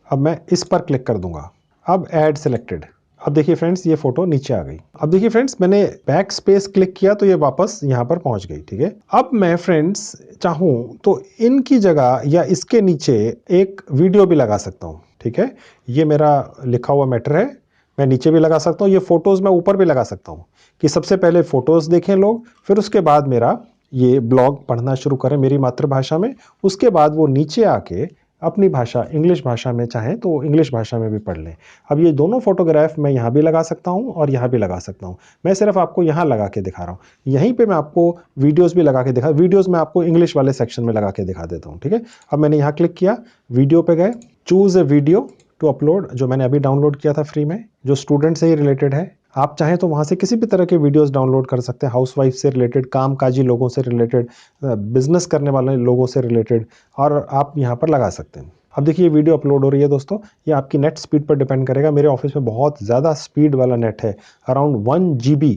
अब मैं इस पर क्लिक कर दूंगा, अब ऐड सेलेक्टेड। अब देखिए फ्रेंड्स ये फोटो नीचे आ गई। अब देखिए फ्रेंड्स मैंने बैक स्पेस क्लिक किया तो ये वापस यहाँ पर पहुँच गई, ठीक है। अब मैं फ्रेंड्स चाहूँ तो इनकी जगह या इसके नीचे एक वीडियो भी लगा सकता हूँ, ठीक है। ये मेरा लिखा हुआ मैटर है, मैं नीचे भी लगा सकता हूँ, ये फ़ोटोज़ मैं ऊपर भी लगा सकता हूँ कि सबसे पहले फ़ोटोज़ देखें लोग, फिर उसके बाद मेरा ये ब्लॉग पढ़ना शुरू करें मेरी मातृभाषा में। उसके बाद वो नीचे आके अपनी भाषा इंग्लिश भाषा में चाहें तो इंग्लिश भाषा में भी पढ़ लें। अब ये दोनों फोटोग्राफ मैं यहाँ भी लगा सकता हूँ और यहाँ भी लगा सकता हूँ। मैं सिर्फ आपको यहाँ लगा के दिखा रहा हूँ, यहीं पे मैं आपको वीडियोस भी लगा के दिखा, वीडियोस मैं आपको इंग्लिश वाले सेक्शन में लगा के दिखा देता हूँ, ठीक है। अब मैंने यहाँ क्लिक किया, वीडियो पे गए, choose a video to upload, जो मैंने अभी डाउनलोड किया था फ्री में, जो स्टूडेंट से ही रिलेटेड है। आप चाहें तो वहाँ से किसी भी तरह के वीडियोस डाउनलोड कर सकते हैं, हाउसवाइफ से रिलेटेड, कामकाजी लोगों से रिलेटेड, बिजनेस करने वाले लोगों से रिलेटेड, और आप यहाँ पर लगा सकते हैं। अब देखिए ये वीडियो अपलोड हो रही है दोस्तों, ये आपकी नेट स्पीड पर डिपेंड करेगा। मेरे ऑफिस में बहुत ज़्यादा स्पीड वाला नेट है, अराउंड 1 GB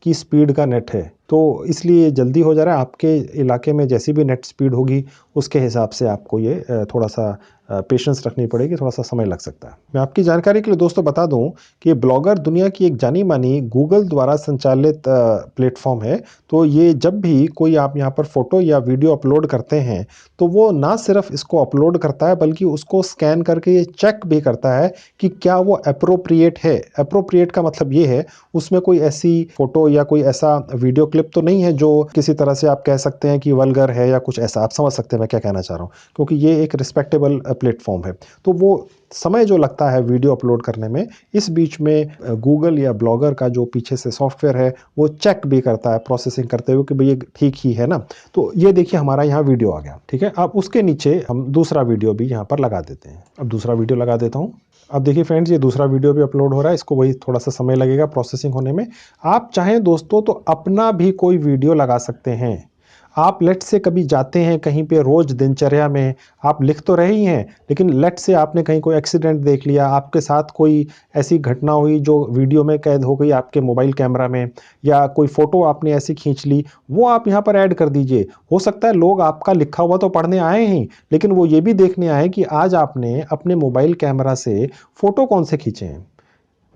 की स्पीड का नेट है, तो इसलिए जल्दी हो जा रहा है। आपके इलाके में जैसी भी नेट स्पीड होगी उसके हिसाब से आपको ये थोड़ा सा पेशेंस रखनी पड़ेगी, थोड़ा सा समय लग सकता है। मैं आपकी जानकारी के लिए दोस्तों बता दूं कि ब्लॉगर दुनिया की एक जानी मानी गूगल द्वारा संचालित प्लेटफॉर्म है। तो ये जब भी कोई आप यहाँ पर फोटो या वीडियो अपलोड करते हैं तो वो ना सिर्फ इसको अपलोड करता है बल्कि उसको स्कैन करके ये चेक भी करता है कि क्या वो अप्रोप्रिएट है। अप्रोप्रिएट का मतलब ये है उसमें कोई ऐसी फोटो या कोई ऐसा वीडियो क्लिप तो नहीं है जो किसी तरह से आप कह सकते हैं कि वल्गर है या कुछ ऐसा। आप समझ सकते हैं मैं क्या कहना चाह रहा हूँ, क्योंकि ये एक रिस्पेक्टेबल प्लेटफॉर्म है। तो वो समय जो लगता है वीडियो अपलोड करने में, इस बीच में गूगल या ब्लॉगर का जो पीछे से सॉफ्टवेयर है वो चेक भी करता है प्रोसेसिंग करते हुए कि भाई ये ठीक ही है ना। तो ये देखिए हमारा यहाँ वीडियो आ गया, ठीक है। अब उसके नीचे हम दूसरा वीडियो भी यहाँ पर लगा देते हैं। अब दूसरा वीडियो लगा देता हूँ। अब देखिए फ्रेंड्स ये दूसरा वीडियो भी अपलोड हो रहा है, इसको वही थोड़ा सा समय लगेगा प्रोसेसिंग होने में। आप चाहें दोस्तों तो अपना भी कोई वीडियो लगा सकते हैं। आप लेट से कभी जाते हैं कहीं पे, रोज दिनचर्या में आप लिख तो रहे ही हैं, लेकिन लेट से आपने कहीं कोई एक्सीडेंट देख लिया, आपके साथ कोई ऐसी घटना हुई जो वीडियो में कैद हो गई आपके मोबाइल कैमरा में, या कोई फ़ोटो आपने ऐसी खींच ली, वो आप यहाँ पर ऐड कर दीजिए। हो सकता है लोग आपका लिखा हुआ तो पढ़ने आए हैं, लेकिन वो ये भी देखने आए कि आज आपने अपने मोबाइल कैमरा से फ़ोटो कौन से खींचे हैं।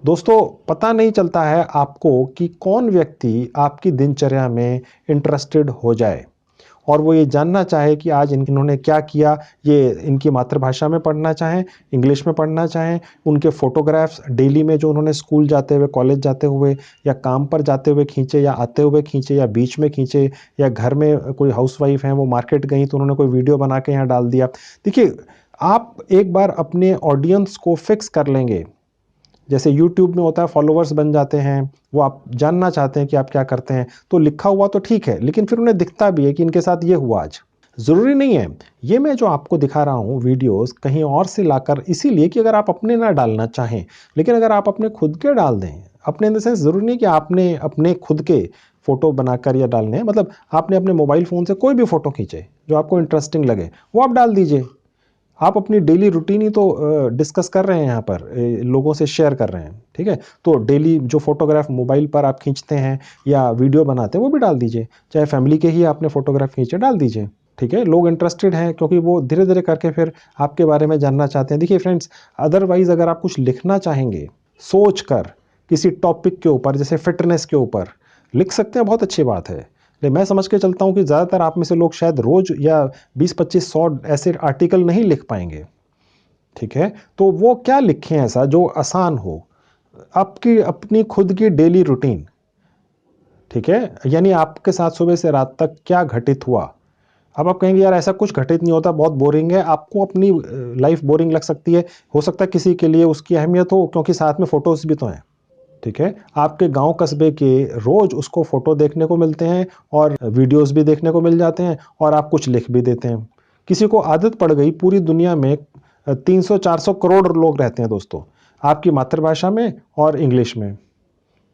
दोस्तों पता नहीं चलता है आपको कि कौन व्यक्ति आपकी दिनचर्या में इंटरेस्टेड हो जाए और वो ये जानना चाहे कि आज इन्होंने क्या किया। ये इनकी मातृभाषा में पढ़ना चाहें, इंग्लिश में पढ़ना चाहें, उनके फ़ोटोग्राफ्स डेली में जो उन्होंने स्कूल जाते हुए, कॉलेज जाते हुए या काम पर जाते हुए खींचे, या आते हुए खींचे, या बीच में खींचे, या घर में कोई हाउसवाइफ हैं वो मार्केट गई तो उन्होंने कोई वीडियो बना के यहाँ डाल दिया। देखिए आप एक बार अपने ऑडियंस को फिक्स कर लेंगे, जैसे YouTube में होता है फॉलोवर्स बन जाते हैं, वो आप जानना चाहते हैं कि आप क्या करते हैं, तो लिखा हुआ तो ठीक है, लेकिन फिर उन्हें दिखता भी है कि इनके साथ ये हुआ आज। ज़रूरी नहीं है ये मैं जो आपको दिखा रहा हूँ वीडियोस कहीं और से लाकर, इसीलिए कि अगर आप अपने ना डालना चाहें, लेकिन अगर आप अपने खुद के डाल दें, अपने इन द सेंस ज़रूरी नहीं कि आपने अपने खुद के फ़ोटो बनाकर या डालने हैं, मतलब आपने अपने मोबाइल फ़ोन से कोई भी फ़ोटो खींचे जो आपको इंटरेस्टिंग लगे वो आप डाल दीजिए। आप अपनी डेली रूटीन ही तो डिस्कस कर रहे हैं यहाँ पर, लोगों से शेयर कर रहे हैं, ठीक है। तो डेली जो फोटोग्राफ मोबाइल पर आप खींचते हैं या वीडियो बनाते हैं वो भी डाल दीजिए, चाहे फैमिली के ही आपने फोटोग्राफ खींचे डाल दीजिए, ठीक है। लोग इंटरेस्टेड हैं क्योंकि वो धीरे धीरे करके फिर आपके बारे में जानना चाहते हैं। देखिए फ्रेंड्स, अदरवाइज अगर आप कुछ लिखना चाहेंगे सोच कर किसी टॉपिक के ऊपर, जैसे फिटनेस के ऊपर लिख सकते हैं, बहुत अच्छी बात है, लेकिन मैं समझ के चलता हूँ कि ज़्यादातर आप में से लोग शायद रोज या 20-25-100 ऐसे आर्टिकल नहीं लिख पाएंगे, ठीक है। तो वो क्या लिखें ऐसा जो आसान हो, आपकी अपनी खुद की डेली रूटीन, ठीक है, यानी आपके साथ सुबह से रात तक क्या घटित हुआ। अब आप कहेंगे यार ऐसा कुछ घटित नहीं होता, बहुत बोरिंग है, आपको अपनी लाइफ बोरिंग लग सकती है, हो सकता है किसी के लिए उसकी अहमियत हो, क्योंकि साथ में फोटोज भी तो हैं, ठीक है। आपके गांव कस्बे के रोज उसको फोटो देखने को मिलते हैं और वीडियोस भी देखने को मिल जाते हैं और आप कुछ लिख भी देते हैं। किसी को आदत पड़ गई, पूरी दुनिया में 300-400 करोड़ लोग रहते हैं दोस्तों, आपकी मातृभाषा में और इंग्लिश में,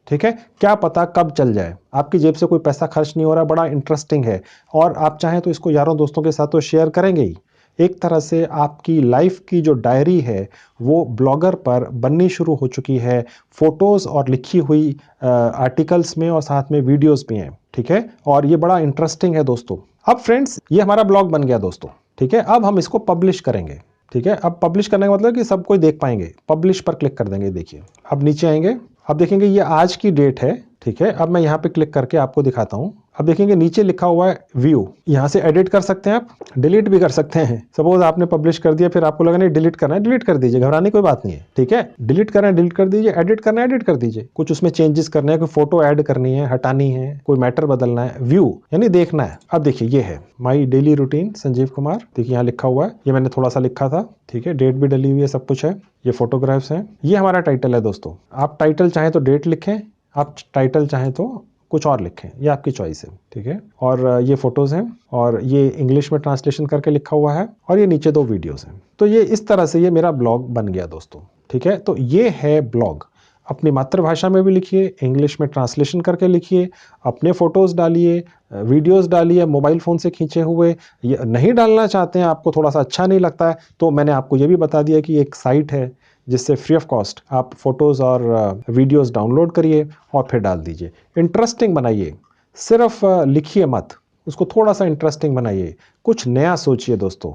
ठीक है। क्या पता कब चल जाए, आपकी जेब से कोई पैसा खर्च नहीं हो रहा, बड़ा इंटरेस्टिंग है, और आप चाहें तो इसको यारों दोस्तों के साथ तो शेयर करेंगे ही। एक तरह से आपकी लाइफ की जो डायरी है वो ब्लॉगर पर बननी शुरू हो चुकी है, फोटोज़ और लिखी हुई आर्टिकल्स में, और साथ में वीडियोस भी हैं, ठीक है। और ये बड़ा इंटरेस्टिंग है दोस्तों। अब फ्रेंड्स, ये हमारा ब्लॉग बन गया दोस्तों, ठीक है। अब हम इसको पब्लिश करेंगे, ठीक है। अब पब्लिश करने का मतलब कि सब कोई देख पाएंगे, पब्लिश पर क्लिक कर देंगे। देखिए अब नीचे आएंगे, अब देखेंगे ये आज की डेट है, ठीक है। अब मैं यहाँ पे क्लिक करके आपको दिखाता हूँ। अब देखेंगे नीचे लिखा हुआ है व्यू, यहाँ से एडिट कर सकते हैं, आप डिलीट भी कर सकते हैं। सपोज आपने पब्लिश कर दिया, फिर आपको लगा नहीं डिलीट करना है, डिलीट कर दीजिए, घबराने की कोई बात नहीं है, ठीक है। डिलीट करना है डिलीट कर दीजिए, एडिट करना है एडिट कर दीजिए, कुछ उसमें चेंजेस करने हैं, कोई फोटो ऐड करनी है, हटानी है, कोई मैटर बदलना है, व्यू यानी देखना है। अब देखिए ये है माई डेली रूटीन संजीव कुमार, देखिए यहाँ लिखा हुआ है, ये मैंने थोड़ा सा लिखा था, ठीक है, डेट भी डली हुई है, सब कुछ है, ये फोटोग्राफ्स हैं, ये हमारा टाइटल है दोस्तों। आप टाइटल चाहें तो डेट लिखें, आप टाइटल चाहें तो कुछ और लिखें, ये आपकी चॉइस है, ठीक है। और ये फोटोज हैं और ये इंग्लिश में ट्रांसलेशन करके लिखा हुआ है, और ये नीचे 2 वीडियोस हैं। तो ये इस तरह से ये मेरा ब्लॉग बन गया दोस्तों, ठीक है। तो ये है ब्लॉग, अपनी मातृभाषा में भी लिखिए, इंग्लिश में ट्रांसलेशन करके लिखिए, अपने फोटोज डालिए, वीडियोस डालिए, मोबाइल फ़ोन से खींचे हुए। ये नहीं डालना चाहते हैं, आपको थोड़ा सा अच्छा नहीं लगता है, तो मैंने आपको ये भी बता दिया कि एक साइट है जिससे फ्री ऑफ कॉस्ट आप फोटोज़ और वीडियोस डाउनलोड करिए और फिर डाल दीजिए। इंटरेस्टिंग बनाइए, सिर्फ लिखिए मत, उसको थोड़ा सा इंटरेस्टिंग बनाइए, कुछ नया सोचिए दोस्तों।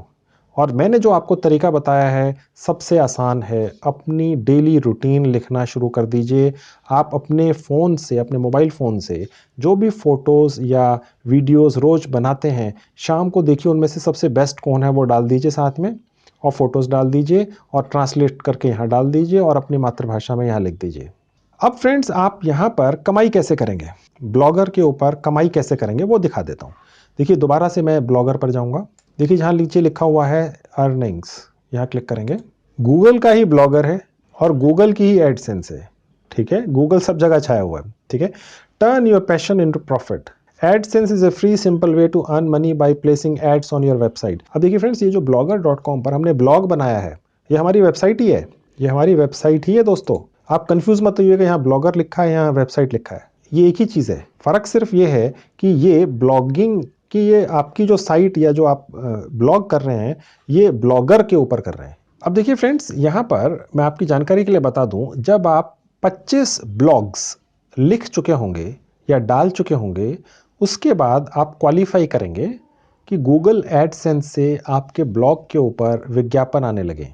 और मैंने जो आपको तरीका बताया है सबसे आसान है, अपनी डेली रूटीन लिखना शुरू कर दीजिए। आप अपने फ़ोन से, अपने मोबाइल फ़ोन से जो भी फ़ोटोज़ या वीडियोज़ रोज़ बनाते हैं, शाम को देखिए उनमें से सबसे बेस्ट कौन है वो डाल दीजिए साथ में, और फ़ोटोज़ डाल दीजिए और ट्रांसलेट करके यहाँ डाल दीजिए और अपनी मातृभाषा में यहाँ लिख दीजिए। अब फ्रेंड्स, आप यहाँ पर कमाई कैसे करेंगे, ब्लॉगर के ऊपर कमाई कैसे करेंगे वो दिखा देता हूँ। देखिए दोबारा से मैं ब्लॉगर पर जाऊँगा, देखिए जहाँ नीचे लिखा हुआ है अर्निंग्स, यहाँ क्लिक करेंगे। गूगल का ही ब्लॉगर है और गूगल की ही एडसेंस है, ठीक है, गूगल सब जगह छाया हुआ है, ठीक है। Turn your passion into profit. AdSense is a free simple way to earn money by placing ads on your website। अब देखिए फ्रेंड्स, ये जो blogger.com पर हमने ब्लॉग बनाया है, ये हमारी वेबसाइट ही है, ये हमारी वेबसाइट ही है दोस्तों। आप कंफ्यूज मत होइएगा, यहाँ ब्लॉगर लिखा है, यहाँ वेबसाइट लिखा है, ये एक ही चीज़ है। फ़र्क सिर्फ ये है कि ये ब्लॉगिंग की, ये आपकी जो साइट या जो आप ब्लॉग कर रहे हैं, ये ब्लॉगर के ऊपर कर रहे हैं। अब देखिए फ्रेंड्स, यहाँ पर मैं आपकी जानकारी के लिए बता दूँ, जब आप 25 ब्लॉग्स लिख चुके होंगे या डाल चुके होंगे, उसके बाद आप क्वालिफाई करेंगे कि गूगल एडसेंस से आपके ब्लॉग के ऊपर विज्ञापन आने लगे।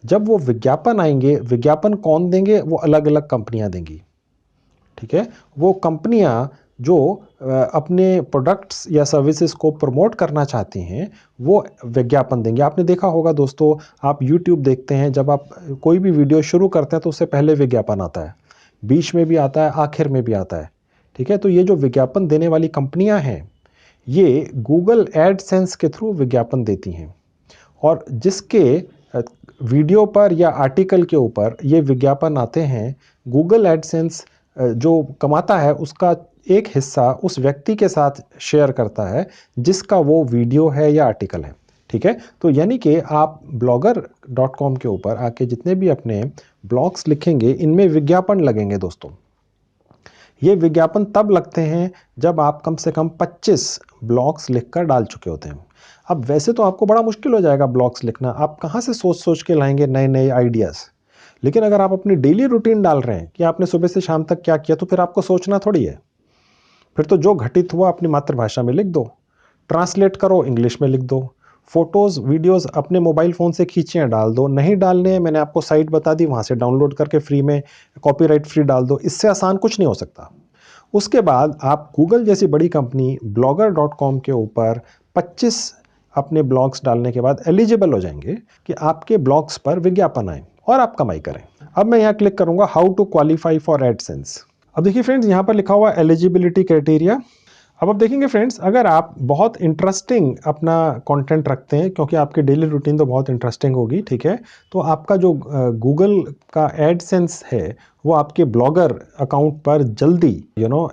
जब वो विज्ञापन आएंगे, विज्ञापन कौन देंगे, वो अलग अलग कंपनियां देंगी, ठीक है। वो कंपनियां जो अपने प्रोडक्ट्स या सर्विसेज को प्रमोट करना चाहती हैं, वो विज्ञापन देंगे। आपने देखा होगा दोस्तों, आप YouTube देखते हैं, जब आप कोई भी वीडियो शुरू करते हैं तो उससे पहले विज्ञापन आता है, बीच में भी आता है, आखिर में भी आता है, ठीक है। तो ये जो विज्ञापन देने वाली कंपनियां हैं, ये गूगल एडसेंस के थ्रू विज्ञापन देती हैं, और जिसके वीडियो पर या आर्टिकल के ऊपर ये विज्ञापन आते हैं, गूगल एडसेंस जो कमाता है उसका एक हिस्सा उस व्यक्ति के साथ शेयर करता है जिसका वो वीडियो है या आर्टिकल है, ठीक है। तो यानी कि आप blogger.com के ऊपर आके जितने भी अपने ब्लॉग्स लिखेंगे, इनमें विज्ञापन लगेंगे दोस्तों। ये विज्ञापन तब लगते हैं जब आप कम से कम 25 ब्लॉग्स लिखकर डाल चुके होते हैं। अब वैसे तो आपको बड़ा मुश्किल हो जाएगा ब्लॉग्स लिखना, आप कहाँ से सोच के लाएंगे नए नए आइडियाज़। लेकिन अगर आप अपनी डेली रूटीन डाल रहे हैं कि आपने सुबह से शाम तक क्या किया, तो फिर आपको सोचना थोड़ी है। फिर तो जो घटित हुआ अपनी मातृभाषा में लिख दो, ट्रांसलेट करो इंग्लिश में लिख दो, फोटोज़ वीडियोज़ अपने मोबाइल फ़ोन से खींचे हैं डाल दो, नहीं डालने हैं मैंने आपको साइट बता दी, वहाँ से डाउनलोड करके फ्री में कॉपीराइट फ्री डाल दो। इससे आसान कुछ नहीं हो सकता। उसके बाद आप गूगल जैसी बड़ी कंपनी blogger.com के ऊपर 25 अपने ब्लॉग्स डालने के बाद एलिजिबल हो जाएंगे कि आपके ब्लॉग्स पर विज्ञापन आए और आप कमाई करें। अब मैं यहाँ क्लिक करूँगा how to qualify for AdSense. अब देखिए फ्रेंड्स, यहाँ पर लिखा हुआ एलिजिबिलिटी क्राइटेरिया। अब देखेंगे फ्रेंड्स, अगर आप बहुत इंटरेस्टिंग अपना कंटेंट रखते हैं, क्योंकि आपकी डेली रूटीन तो बहुत इंटरेस्टिंग होगी, ठीक है, तो आपका जो गूगल का एडसेंस है वो आपके ब्लॉगर अकाउंट पर जल्दी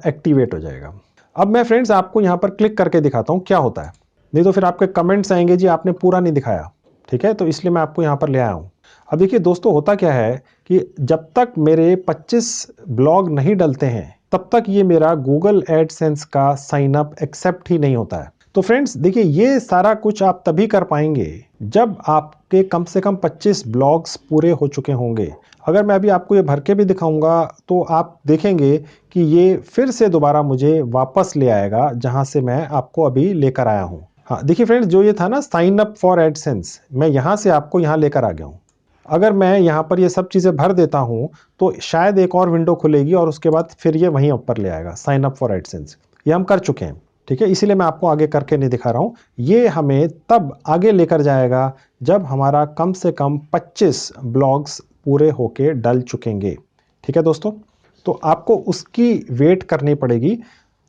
एक्टिवेट हो जाएगा। अब मैं फ्रेंड्स आपको यहाँ पर क्लिक करके दिखाता हूँ क्या होता है, नहीं तो फिर आपके कमेंट्स आएंगे जी आपने पूरा नहीं दिखाया, ठीक है, तो इसलिए मैं आपको यहाँ पर ले आया हूँ। अब देखिए दोस्तों, होता क्या है कि जब तक मेरे 25 ब्लॉग नहीं डलते हैं तब तक ये मेरा गूगल एडसेंस का साइन अप एक्सेप्ट ही नहीं होता है। तो फ्रेंड्स देखिए, ये सारा कुछ आप तभी कर पाएंगे जब आपके कम से कम 25 ब्लॉग्स पूरे हो चुके होंगे। अगर मैं अभी आपको ये भर के भी दिखाऊंगा तो आप देखेंगे कि ये फिर से दोबारा मुझे वापस ले आएगा जहां से मैं आपको अभी लेकर आया हूं। हाँ देखिए फ्रेंड्स, जो ये था ना साइन अप फॉर एडसेंस, मैं यहां से आपको यहां लेकर आ गया हूं। अगर मैं यहाँ पर ये सब चीज़ें भर देता हूँ तो शायद एक और विंडो खुलेगी और उसके बाद फिर ये वहीं ऊपर ले आएगा साइन अप फॉर एडसेंस। ये हम कर चुके हैं, ठीक है, इसीलिए मैं आपको आगे करके नहीं दिखा रहा हूँ। ये हमें तब आगे लेकर जाएगा जब हमारा कम से कम 25 ब्लॉग्स पूरे होके डल चुकेंगे, ठीक है दोस्तों। तो आपको उसकी वेट करनी पड़ेगी।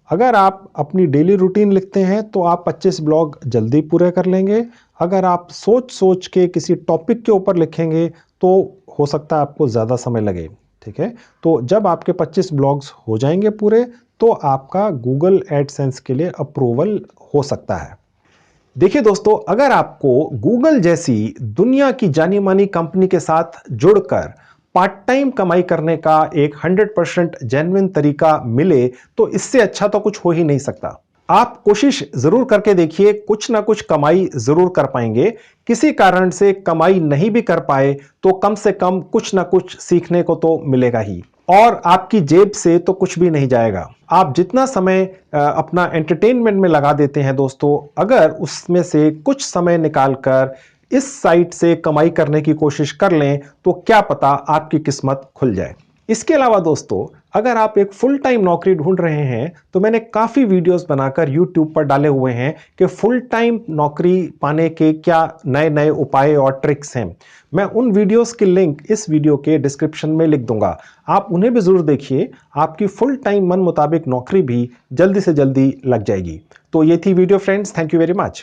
अगर आप अपनी डेली रूटीन लिखते हैं तो आप 25 ब्लॉग जल्दी पूरे कर लेंगे। अगर आप सोच के किसी टॉपिक के ऊपर लिखेंगे तो हो सकता है आपको ज़्यादा समय लगे, ठीक है। तो जब आपके 25 ब्लॉग्स हो जाएंगे पूरे तो आपका गूगल एडसेंस के लिए अप्रूवल हो सकता है। देखिए दोस्तों, अगर आपको गूगल जैसी दुनिया की जानी मानी कंपनी के साथ जुड़कर पार्ट टाइम कमाई करने का एक 100% जेन्युइन तरीका मिले तो इससे अच्छा तो कुछ हो ही नहीं सकता। आप कोशिश जरूर करके देखिए, कुछ ना कुछ कमाई जरूर कर पाएंगे। किसी कारण से कमाई नहीं भी कर पाए तो कम से कम कुछ ना कुछ सीखने को तो मिलेगा ही, और आपकी जेब से तो कुछ भी नहीं जाएगा। आप जितना समय अपना एंटरटेनमेंट में लगा देते हैं दोस्तों, अगर उसमें से कुछ समय निकालकर इस साइट से कमाई करने की कोशिश कर लें तो क्या पता आपकी किस्मत खुल जाए। इसके अलावा दोस्तों, अगर आप एक फुल टाइम नौकरी ढूंढ रहे हैं तो मैंने काफ़ी वीडियोस बनाकर YouTube पर डाले हुए हैं कि फुल टाइम नौकरी पाने के क्या नए नए उपाय और ट्रिक्स हैं। मैं उन वीडियोस की लिंक इस वीडियो के डिस्क्रिप्शन में लिख दूंगा, आप उन्हें भी ज़रूर देखिए। आपकी फुल टाइम मन मुताबिक नौकरी भी जल्दी से जल्दी लग जाएगी। तो ये थी video friends, thank you very much.